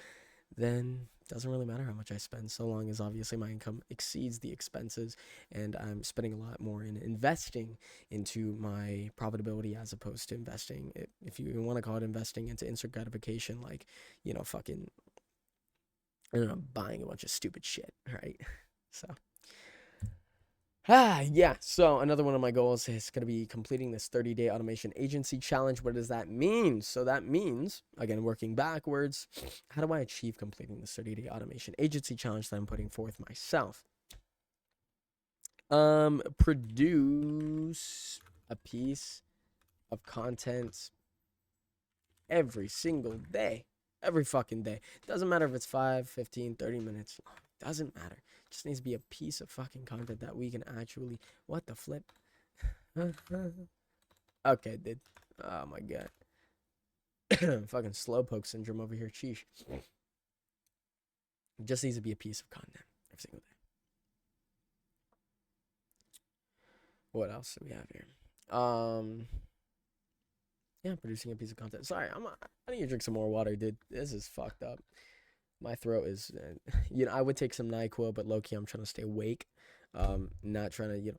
Then it doesn't really matter how much I spend, so long as obviously my income exceeds the expenses and I'm spending a lot more in investing into my profitability, as opposed to investing, if you even want to call it investing, into instant gratification, like, you know, fucking, I don't know, buying a bunch of stupid shit, right? So, yeah. So another one of my goals is going to be completing this 30-day automation agency challenge. What does that mean? So that means, again, working backwards, how do I achieve completing this 30-day automation agency challenge that I'm putting forth myself? Produce a piece of content every single day. Every fucking day. Doesn't matter if it's 5, 15, 30 minutes long. Doesn't matter. It just needs to be a piece of fucking content that we can actually. What the flip? Okay, dude. Oh my god. Fucking slowpoke syndrome over here. Sheesh. It just needs to be a piece of content every single day. What else do we have here? Yeah, producing a piece of content. Sorry, I need to drink some more water, dude. This is fucked up. My throat is, I would take some NyQuil, but low key, I'm trying to stay awake. Not trying to,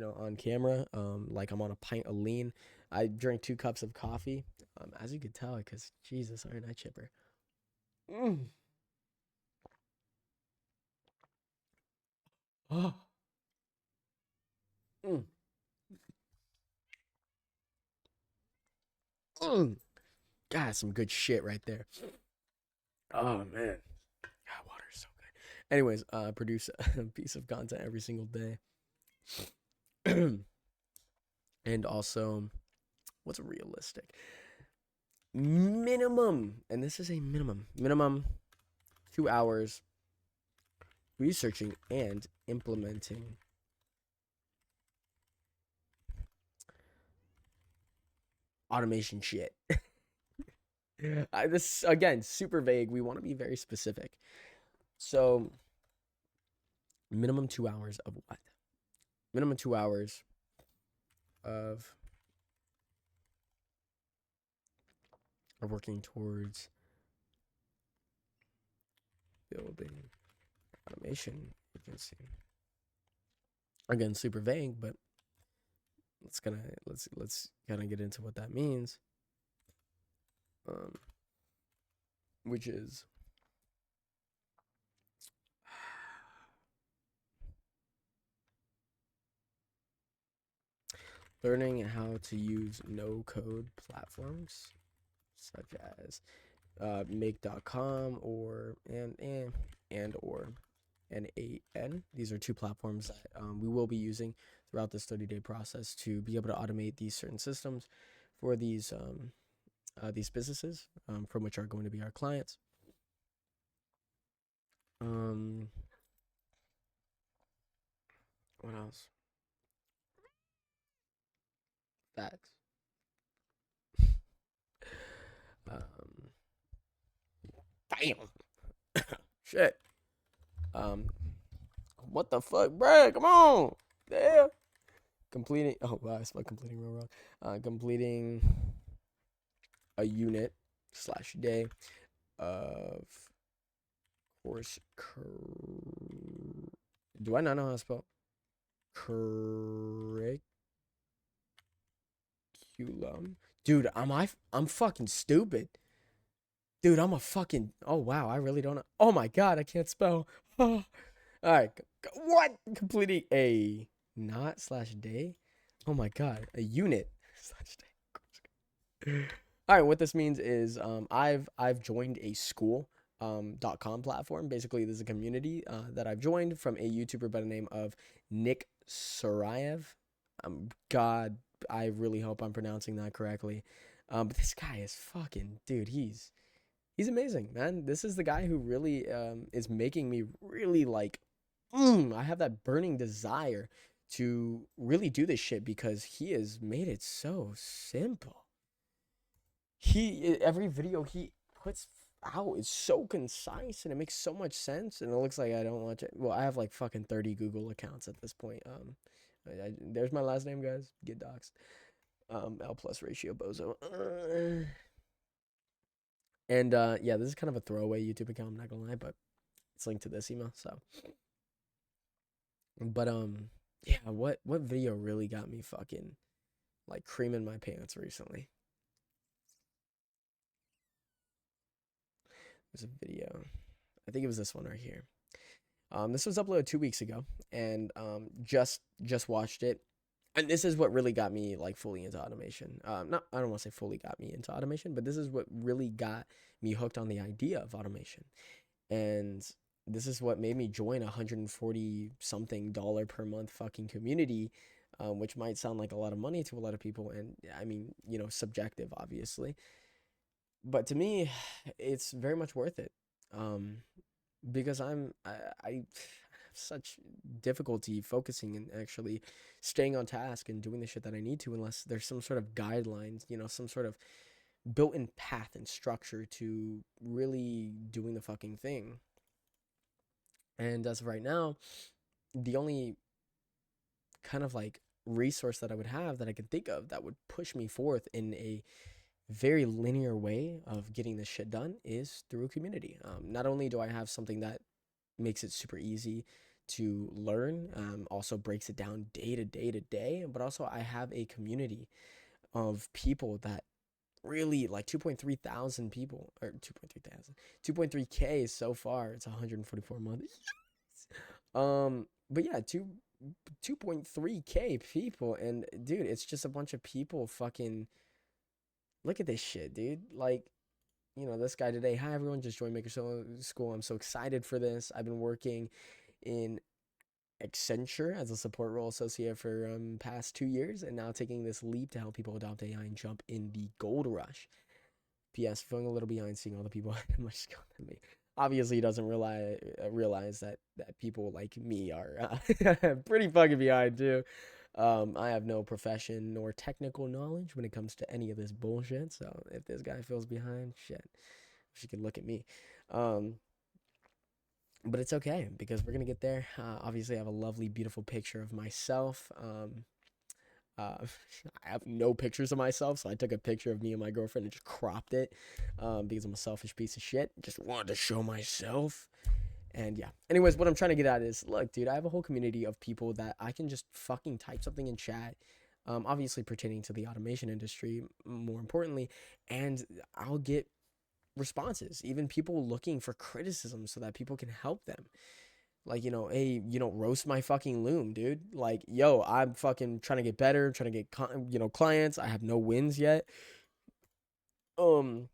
on camera. Like I'm on a pint of lean. I drank 2 cups of coffee. As you could tell, because Jesus, aren't I chipper? Mm. Oh. Mm. Mm. God, some good shit right there. Oh man, God, water is so good. Anyways, produce a piece of content every single day, and also, what's realistic? Minimum, and this is a minimum 2 hours researching and implementing automation shit. This again, super vague. We want to be very specific. So, minimum 2 hours of what? Minimum 2 hours of working towards building automation agency. Again, super vague, but let's kind of get into what that means. Which is learning how to use no-code platforms such as make.com or or NAN. These are 2 platforms that we will be using throughout this 30-day process to be able to automate these certain systems for these businesses from which are going to be our clients. What else? Facts. Damn. Shit. What the fuck, bruh? Come on. Damn. Completing. Oh wow, I spelled completing real wrong. Completing a unit / day of course. Do I not know how to spell? Curriculum. Dude, I'm fucking stupid. Dude, I'm a fucking. Oh wow, I really don't know. Oh my god, I can't spell. Oh. All right, what? Completing a not / day. Oh my god, a unit / day. All right, what this means is I've joined a school .com platform. Basically, there's a community that I've joined from a YouTuber by the name of Nick Sarayev. God, I really hope I'm pronouncing that correctly. But this guy is fucking dude. He's amazing, man. This is the guy who really is making me really like. I have that burning desire to really do this shit because he has made it so simple. Every video he puts out is so concise and it makes so much sense, and it looks like I don't watch it. Well, I have like fucking 30 Google accounts at this point. There's my last name, guys. Get doxed. L plus ratio bozo. And yeah, this is kind of a throwaway YouTube account, I'm not gonna lie, but it's linked to this email. So, but yeah, what video really got me fucking like creaming my pants recently? There's a video. I think it was this one right here. This was uploaded 2 weeks ago, and just watched it. And this is what really got me like fully into automation. Not I don't want to say fully got me into automation, but this is what really got me hooked on the idea of automation. And this is what made me join $140 something per month fucking community which might sound like a lot of money to a lot of people, and I mean, subjective, obviously, but to me, it's very much worth it. Um, because I have such difficulty focusing and actually staying on task and doing the shit that I need to, unless there's some sort of guidelines, some sort of built-in path and structure to really doing the fucking thing. And as of right now, the only kind of like resource that I would have that I could think of that would push me forth in a very linear way of getting this shit done is through a community. Not only do I have something that makes it super easy to learn, also breaks it down day to day to day, but also I have a community of people that really like 2.3 thousand people, or 2.3 thousand, 2.3K so far. It's 144 months. But yeah, 2.3K people, and dude, it's just a bunch of people fucking look at this shit, dude. Like, this guy today. Hi everyone, just joined Maker School. I'm so excited for this. I've been working in Accenture as a support role associate for past 2 years, and now taking this leap to help people adopt AI and jump in the gold rush. P.S. Feeling a little behind, seeing all the people much skill than me. Obviously, he doesn't realize that people like me are pretty fucking behind too. I have no profession nor technical knowledge when it comes to any of this bullshit. So if this guy feels behind, shit, she could look at me. Um, but it's okay because we're gonna get there. Obviously, I have a lovely, beautiful picture of myself. Uh, I have no pictures of myself, so I took a picture of me and my girlfriend and just cropped it because I'm a selfish piece of shit. Just wanted to show myself. And yeah. Anyways, what I'm trying to get at is, look, dude, I have a whole community of people that I can just fucking type something in chat, obviously pertaining to the automation industry, more importantly, and I'll get responses, even people looking for criticism so that people can help them. Like, hey, roast my fucking loom, dude. Like, yo, I'm fucking trying to get better, trying to get, clients. I have no wins yet. Um,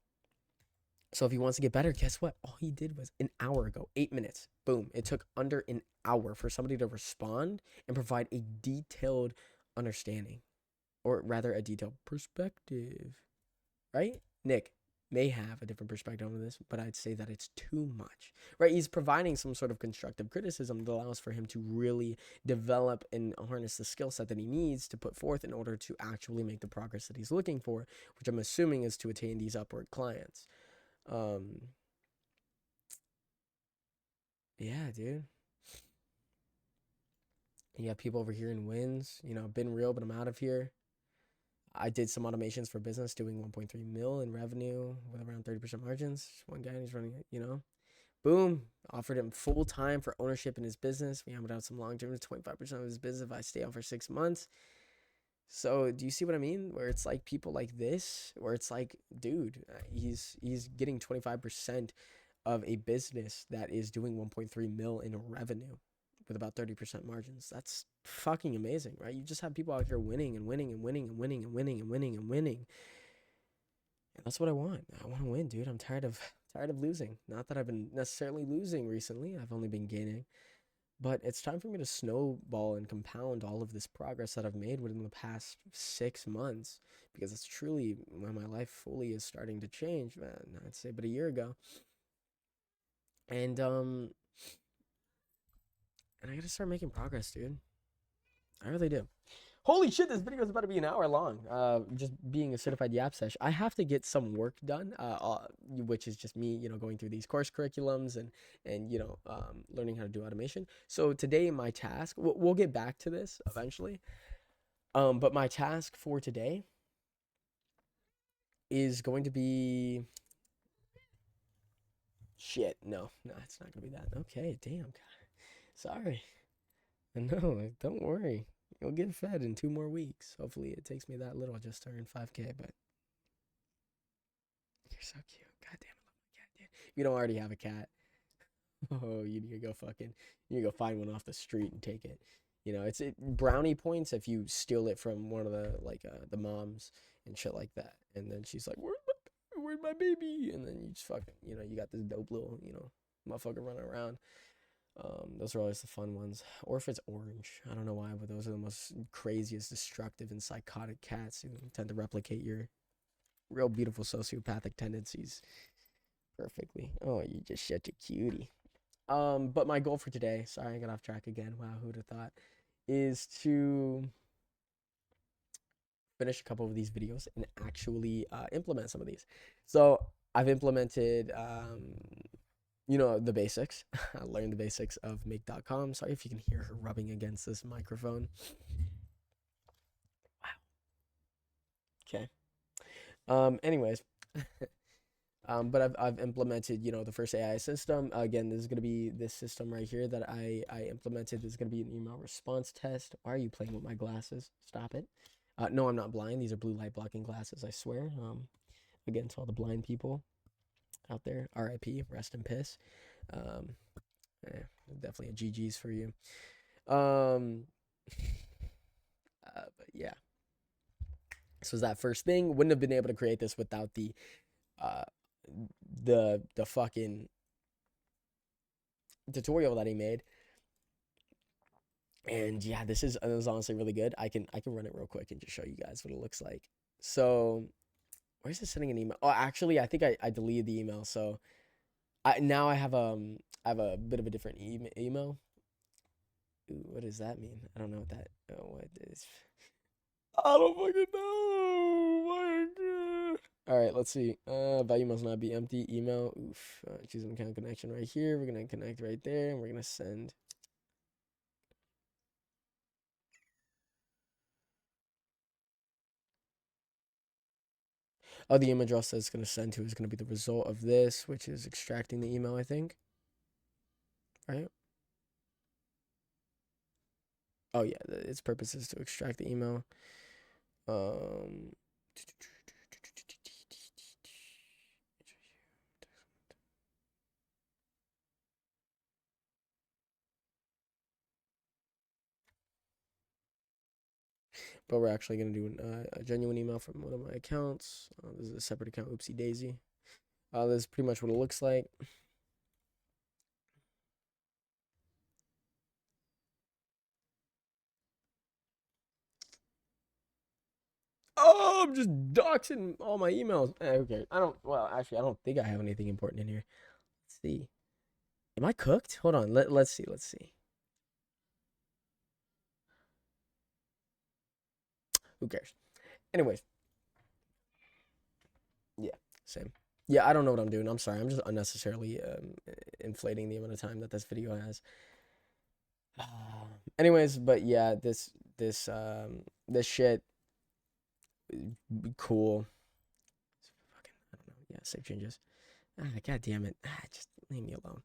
so if he wants to get better, guess what? All he did was an hour ago, 8 minutes. Boom. It took under an hour for somebody to respond and provide a detailed understanding, or rather a detailed perspective, right? Nick may have a different perspective on this, but I'd say that it's too much, right? He's providing some sort of constructive criticism that allows for him to really develop and harness the skill set that he needs to put forth in order to actually make the progress that he's looking for, which I'm assuming is to attain these upward clients. Yeah, dude. You have people over here in wins, been real, but I'm out of here. I did some automations for business doing 1.3 mil in revenue with around 30% margins. One guy, he's running it, boom, offered him full time for ownership in his business. We hammered out some long term, 25% of his business if I stay on for 6 months. So do you see what I mean? Where it's like people like this, where it's like, dude, he's getting 25% of a business that is doing 1.3 mil in revenue with about 30% margins. That's fucking amazing, right? You just have people out here winning and winning and winning and winning and winning and winning and winning. And that's what I want. I want to win, dude. I'm tired of losing. Not that I've been necessarily losing recently. I've only been gaining. But it's time for me to snowball and compound all of this progress that I've made within the past 6 months, because it's truly when my life fully is starting to change, man. I'd say but a year ago. And I gotta start making progress, dude. I really do. Holy shit, this video is about to be an hour long. Just being a certified yap sesh. I have to get some work done, which is just me, going through these course curriculums and learning how to do automation. So today, my task, we'll get back to this eventually. But my task for today is going to be shit. No, it's not gonna be that. Okay, damn. Sorry. No, don't worry. You'll get fed in 2 more weeks. Hopefully, it takes me that little just to earn 5K, but you're so cute. God damn, I love my cat, dude. If you don't already have a cat, oh, you need to go find one off the street and take it. It's brownie points if you steal it from one of the moms and shit like that. And then she's like, where's my baby? And then you just fucking, you got this dope little, motherfucker running around. Those are always the fun ones. Or if it's orange, I don't know why, but those are the most craziest, destructive, and psychotic cats who tend to replicate your real beautiful sociopathic tendencies perfectly. Oh, you just such a cutie. But my goal for today, sorry, I got off track again. Wow, who'd have thought, is to finish a couple of these videos and actually implement some of these. So I've implemented, the basics. I learned the basics of make.com. Sorry if you can hear her rubbing against this microphone. Wow. Okay. Anyways, but I've implemented, the first AI system. Again, this is gonna be this system right here that I implemented. This is gonna be an email response test. Why are you playing with my glasses? Stop it. No, I'm not blind. These are blue light blocking glasses, I swear. Again, to all the blind people out there, RIP, rest in piss. Um, Definitely a GG's for you. But yeah, this was that first thing. Wouldn't have been able to create this without uh, the fucking tutorial that he made. And yeah, this is honestly really good. I can run it real quick and just show you guys what it looks like. So where's it sending an email? Oh, actually, I think I deleted the email. So now I have a bit of a different email. Ooh, what does that mean? I don't know what that. Oh, what is? I don't fucking know. My God. All right, let's see. Value must not be empty. Email. Oof. Choose an account connection right here. We're gonna connect right there, and we're gonna send. Oh, the email address that it's gonna send to is gonna be the result of this, which is extracting the email, I think. Right? Oh yeah, its purpose is to extract the email. Um. But we're actually going to do a genuine email from one of my accounts. This is a separate account, oopsie daisy. This is pretty much what it looks like. Oh, I'm just doxing all my emails. Okay, actually, I don't think I have anything important in here. Let's see. Am I cooked? Hold on. Let's see. Let's see. Who cares? Anyways, yeah, same. Yeah, I don't know what I'm doing. I'm sorry. I'm just unnecessarily inflating the amount of time that this video has. Anyways, but yeah, this shit cool. Fucking, I don't know. Yeah, save changes. God damn it. Just leave me alone.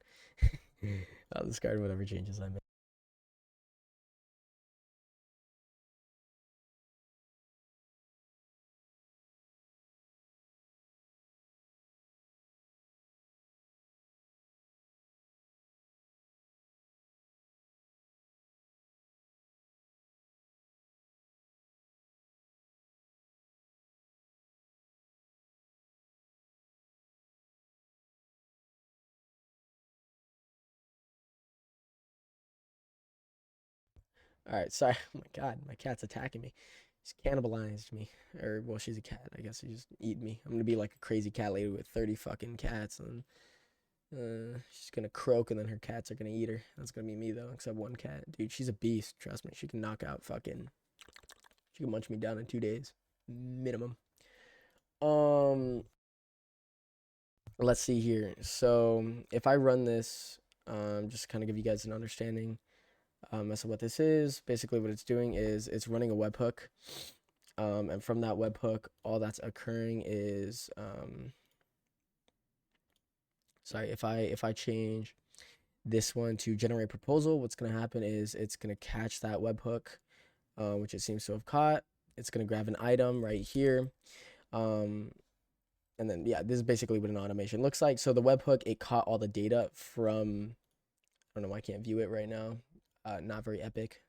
I'll discard whatever changes I make. All right, sorry. Oh my God, my cat's attacking me. She's cannibalized me. Or, well, she's a cat. I guess she just eat me. I'm gonna be like a crazy cat lady with 30 fucking cats, and she's gonna croak, and then her cats are gonna eat her. That's gonna be me though, except one cat. Dude, she's a beast. Trust me. She can knock out fucking. She can munch me down in 2 days, minimum. Um, let's see here. So if I run this, just kind of give you guys an understanding. As to what this is, basically what it's doing is it's running a webhook, and from that webhook, all that's occurring is, sorry, if I change this one to generate proposal, what's gonna happen is it's gonna catch that webhook, which it seems to have caught. It's gonna grab an item right here, and then yeah, this is basically what an automation looks like. So the webhook, it caught all the data from, I don't know why I can't view it right now. Not very epic.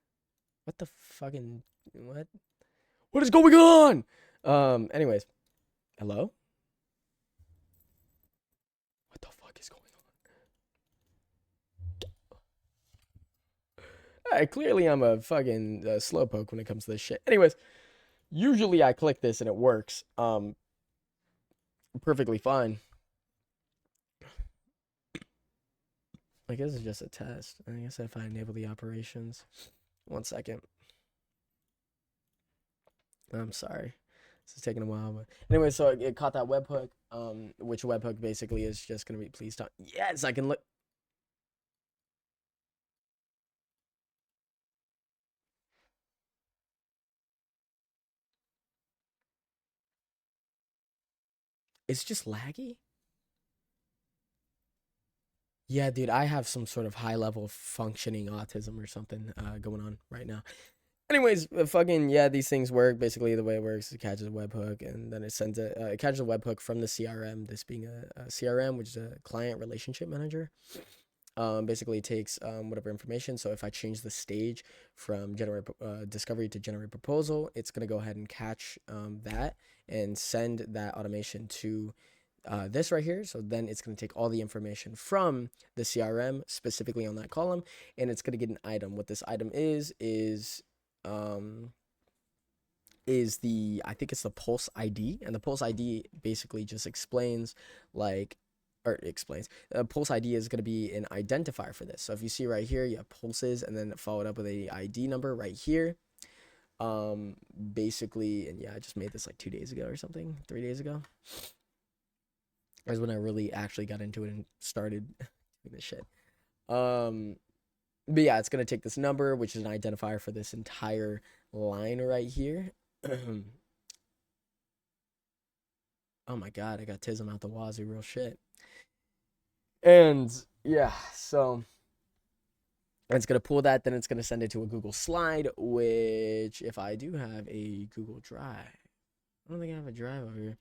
What the fucking what? What is going on? Anyways, hello? What the fuck is going on? Clearly I'm a fucking slowpoke when it comes to this shit. Anyways, usually I click this and it works perfectly fine. I guess it's just a test. I guess if I enable the operations. 1 second. I'm sorry. This is taking a while, but anyway, so it caught that webhook, which webhook basically is just gonna be please stop. Yes, I can look. It's just laggy. Yeah, dude, I have some sort of high level functioning autism or something going on right now. Anyways, fucking yeah, these things work. Basically, the way it works, it catches a webhook and then it sends it catches a webhook from the CRM. This being a CRM, which is a client relationship manager. Basically takes whatever information. So if I change the stage from generate discovery to generate proposal, it's gonna go ahead and catch that and send that automation to this right here. So then it's going to take all the information from the CRM specifically on that column, and it's going to get an item. What this item is the, I think it's the pulse ID, and the pulse ID basically just explains like, or explains, pulse ID is going to be an identifier for this. So if you see right here, you have pulses and then followed up with a ID number right here. Basically, and yeah, I just made this like 2 days ago or something, 3 days ago. Is when I really actually got into it and started doing this shit. But yeah, it's gonna take this number, which is an identifier for this entire line right here. Oh my god, I got Tism out the wazoo, real shit. And yeah, so it's gonna pull that, then it's gonna send it to a Google Slide, which if I do have a Google Drive, I don't think I have a drive over here.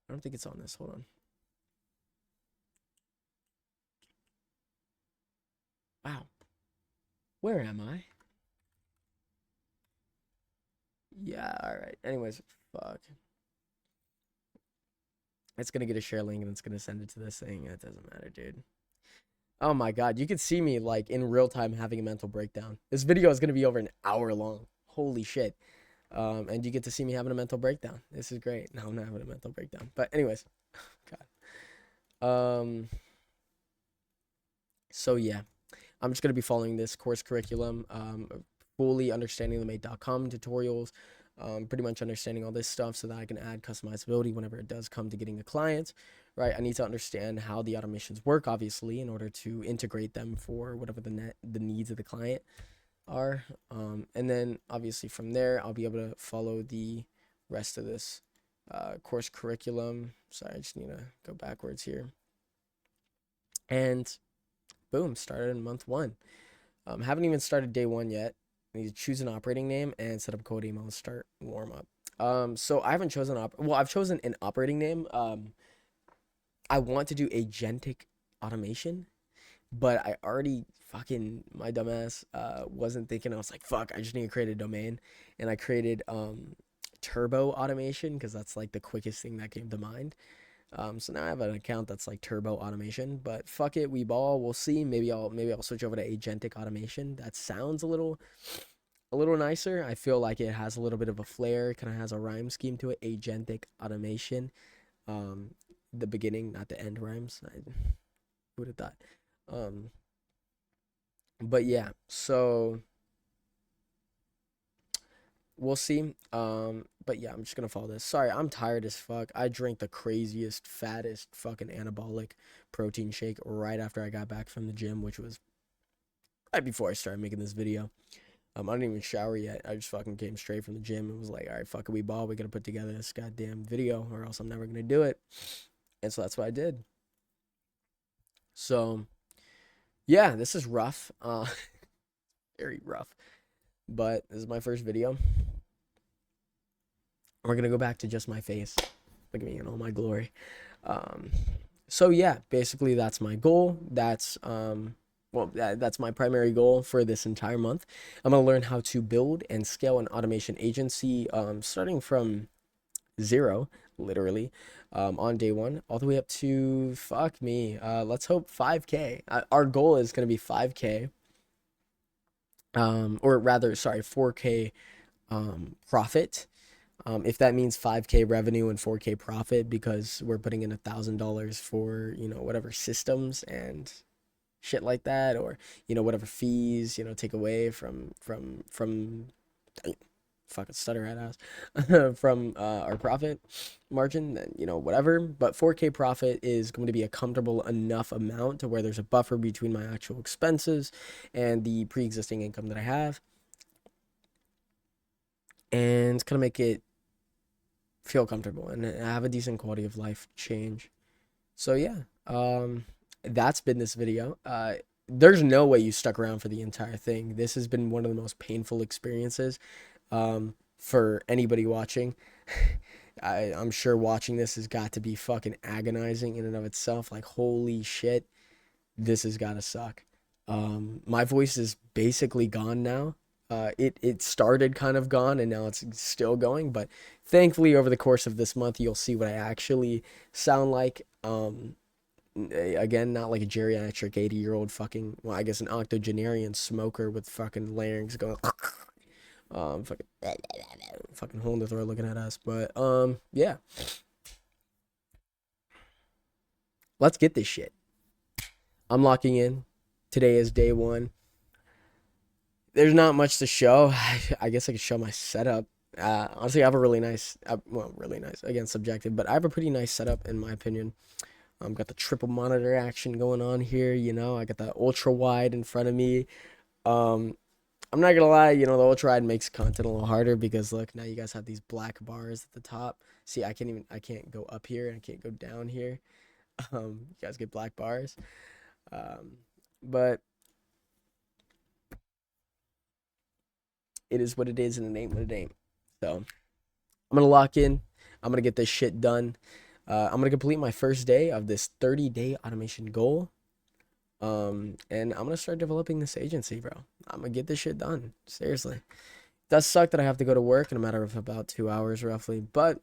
I don't think it's on this. Hold on. Wow. Where am I? Yeah, alright. Anyways, fuck. It's gonna get a share link and it's gonna send it to this thing. It doesn't matter, dude. Oh my god, you could see me like in real time having a mental breakdown. This video is gonna be over an hour long. Holy shit. And you get to see me having a mental breakdown. This is great. No, I'm not having a mental breakdown. But anyways, god. So yeah, I'm just gonna be following this course curriculum, fully understanding the made.com tutorials, pretty much understanding all this stuff so that I can add customizability whenever it does come to getting a client, right? I need to understand how the automations work, obviously, in order to integrate them for whatever the needs of the client are. And then obviously from there, I'll be able to follow the rest of this course curriculum. Sorry, I just need to go backwards here. And boom, started in month 1. Haven't even started day 1 yet. I need to choose an operating name and set up code email and start warm up. So I haven't chosen I've chosen an operating name. I want to do agentic automation, but I already fucking my dumbass wasn't thinking. I was like, fuck, I just need to create a domain, and I created turbo automation because that's like the quickest thing that came to mind. So now I have an account that's like turbo automation, but fuck it, we ball. We'll see. Maybe I'll switch over to agentic automation. That sounds a little nicer. I feel like it has a little bit of a flair. Kind of has a rhyme scheme to it. Agentic automation. The beginning, not the end rhymes. I would have thought. But yeah, so we'll see. But yeah, I'm just gonna follow this. Sorry, I'm tired as fuck. I drank the craziest, fattest fucking anabolic protein shake right after I got back from the gym, which was right before I started making this video. I didn't even shower yet. I just fucking came straight from the gym and was like, all right, fuck it, we ball. We gotta put together this goddamn video or else I'm never gonna do it. And so that's what I did. So yeah, this is rough. Very rough. But this is my first video. We're gonna go back to just my face. Look at me in all my glory. So yeah, basically that's my goal. That's that's my primary goal for this entire month. I'm gonna learn how to build and scale an automation agency, starting from zero. literally, on day one, all the way up to, fuck me, let's hope 5K. Our goal is going to be 5K, or rather, sorry, 4K profit. If that means 5K revenue and 4K profit, because we're putting in $1,000 for, whatever systems and shit like that, or, whatever fees, take away from fucking stutter at us from our profit margin, then whatever. But 4K profit is going to be a comfortable enough amount to where there's a buffer between my actual expenses and the pre-existing income that I have, and it's gonna make it feel comfortable and have a decent quality of life change. So yeah, that's been this video. There's no way you stuck around for the entire thing. This has been one of the most painful experiences for anybody watching. I'm sure watching this has got to be fucking agonizing in and of itself. Like, holy shit, this has got to suck. My voice is basically gone now. It started kind of gone and now it's still going, but thankfully over the course of this month you'll see what I actually sound like. Again, not like a geriatric 80-year-old fucking, well, I guess an octogenarian smoker with fucking larynx going fucking hole in the throat looking at us. But yeah, let's get this shit. I'm locking in. Today is day one. There's not much to show. I guess I could show my setup. Honestly, I have a really nice, well, really nice, again, subjective, but I have a pretty nice setup in my opinion. Got the triple monitor action going on here, I got the ultra wide in front of me. I'm not gonna lie, the ultra wide makes content a little harder because look, now you guys have these black bars at the top. See, I can't go up here and I can't go down here. You guys get black bars. But it is what it is and it ain't what it ain't. So I'm gonna lock in. I'm gonna get this shit done. I'm gonna complete my first day of this 30-day automation goal. And I'm gonna start developing this agency, bro. I'm gonna get this shit done. Seriously. It does suck that I have to go to work in a matter of about 2 hours roughly, but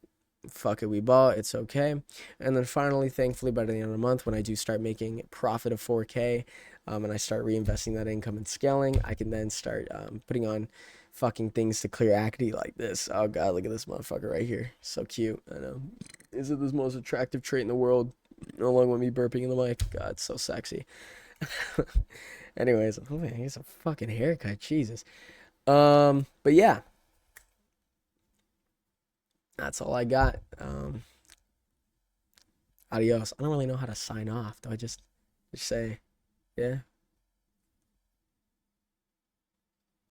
fuck it, we ball. It's okay. And then finally, thankfully, by the end of the month, when I do start making profit of 4K, and I start reinvesting that income and scaling, I can then start putting on fucking things to clear acne like this. Oh god, look at this motherfucker right here. So cute. I know. Is it the most attractive trait in the world? Along with me burping in the mic. God, it's so sexy. Anyways, oh man, he's a fucking haircut. Jesus. But yeah. That's all I got. Adios. I don't really know how to sign off. Do I just say, yeah?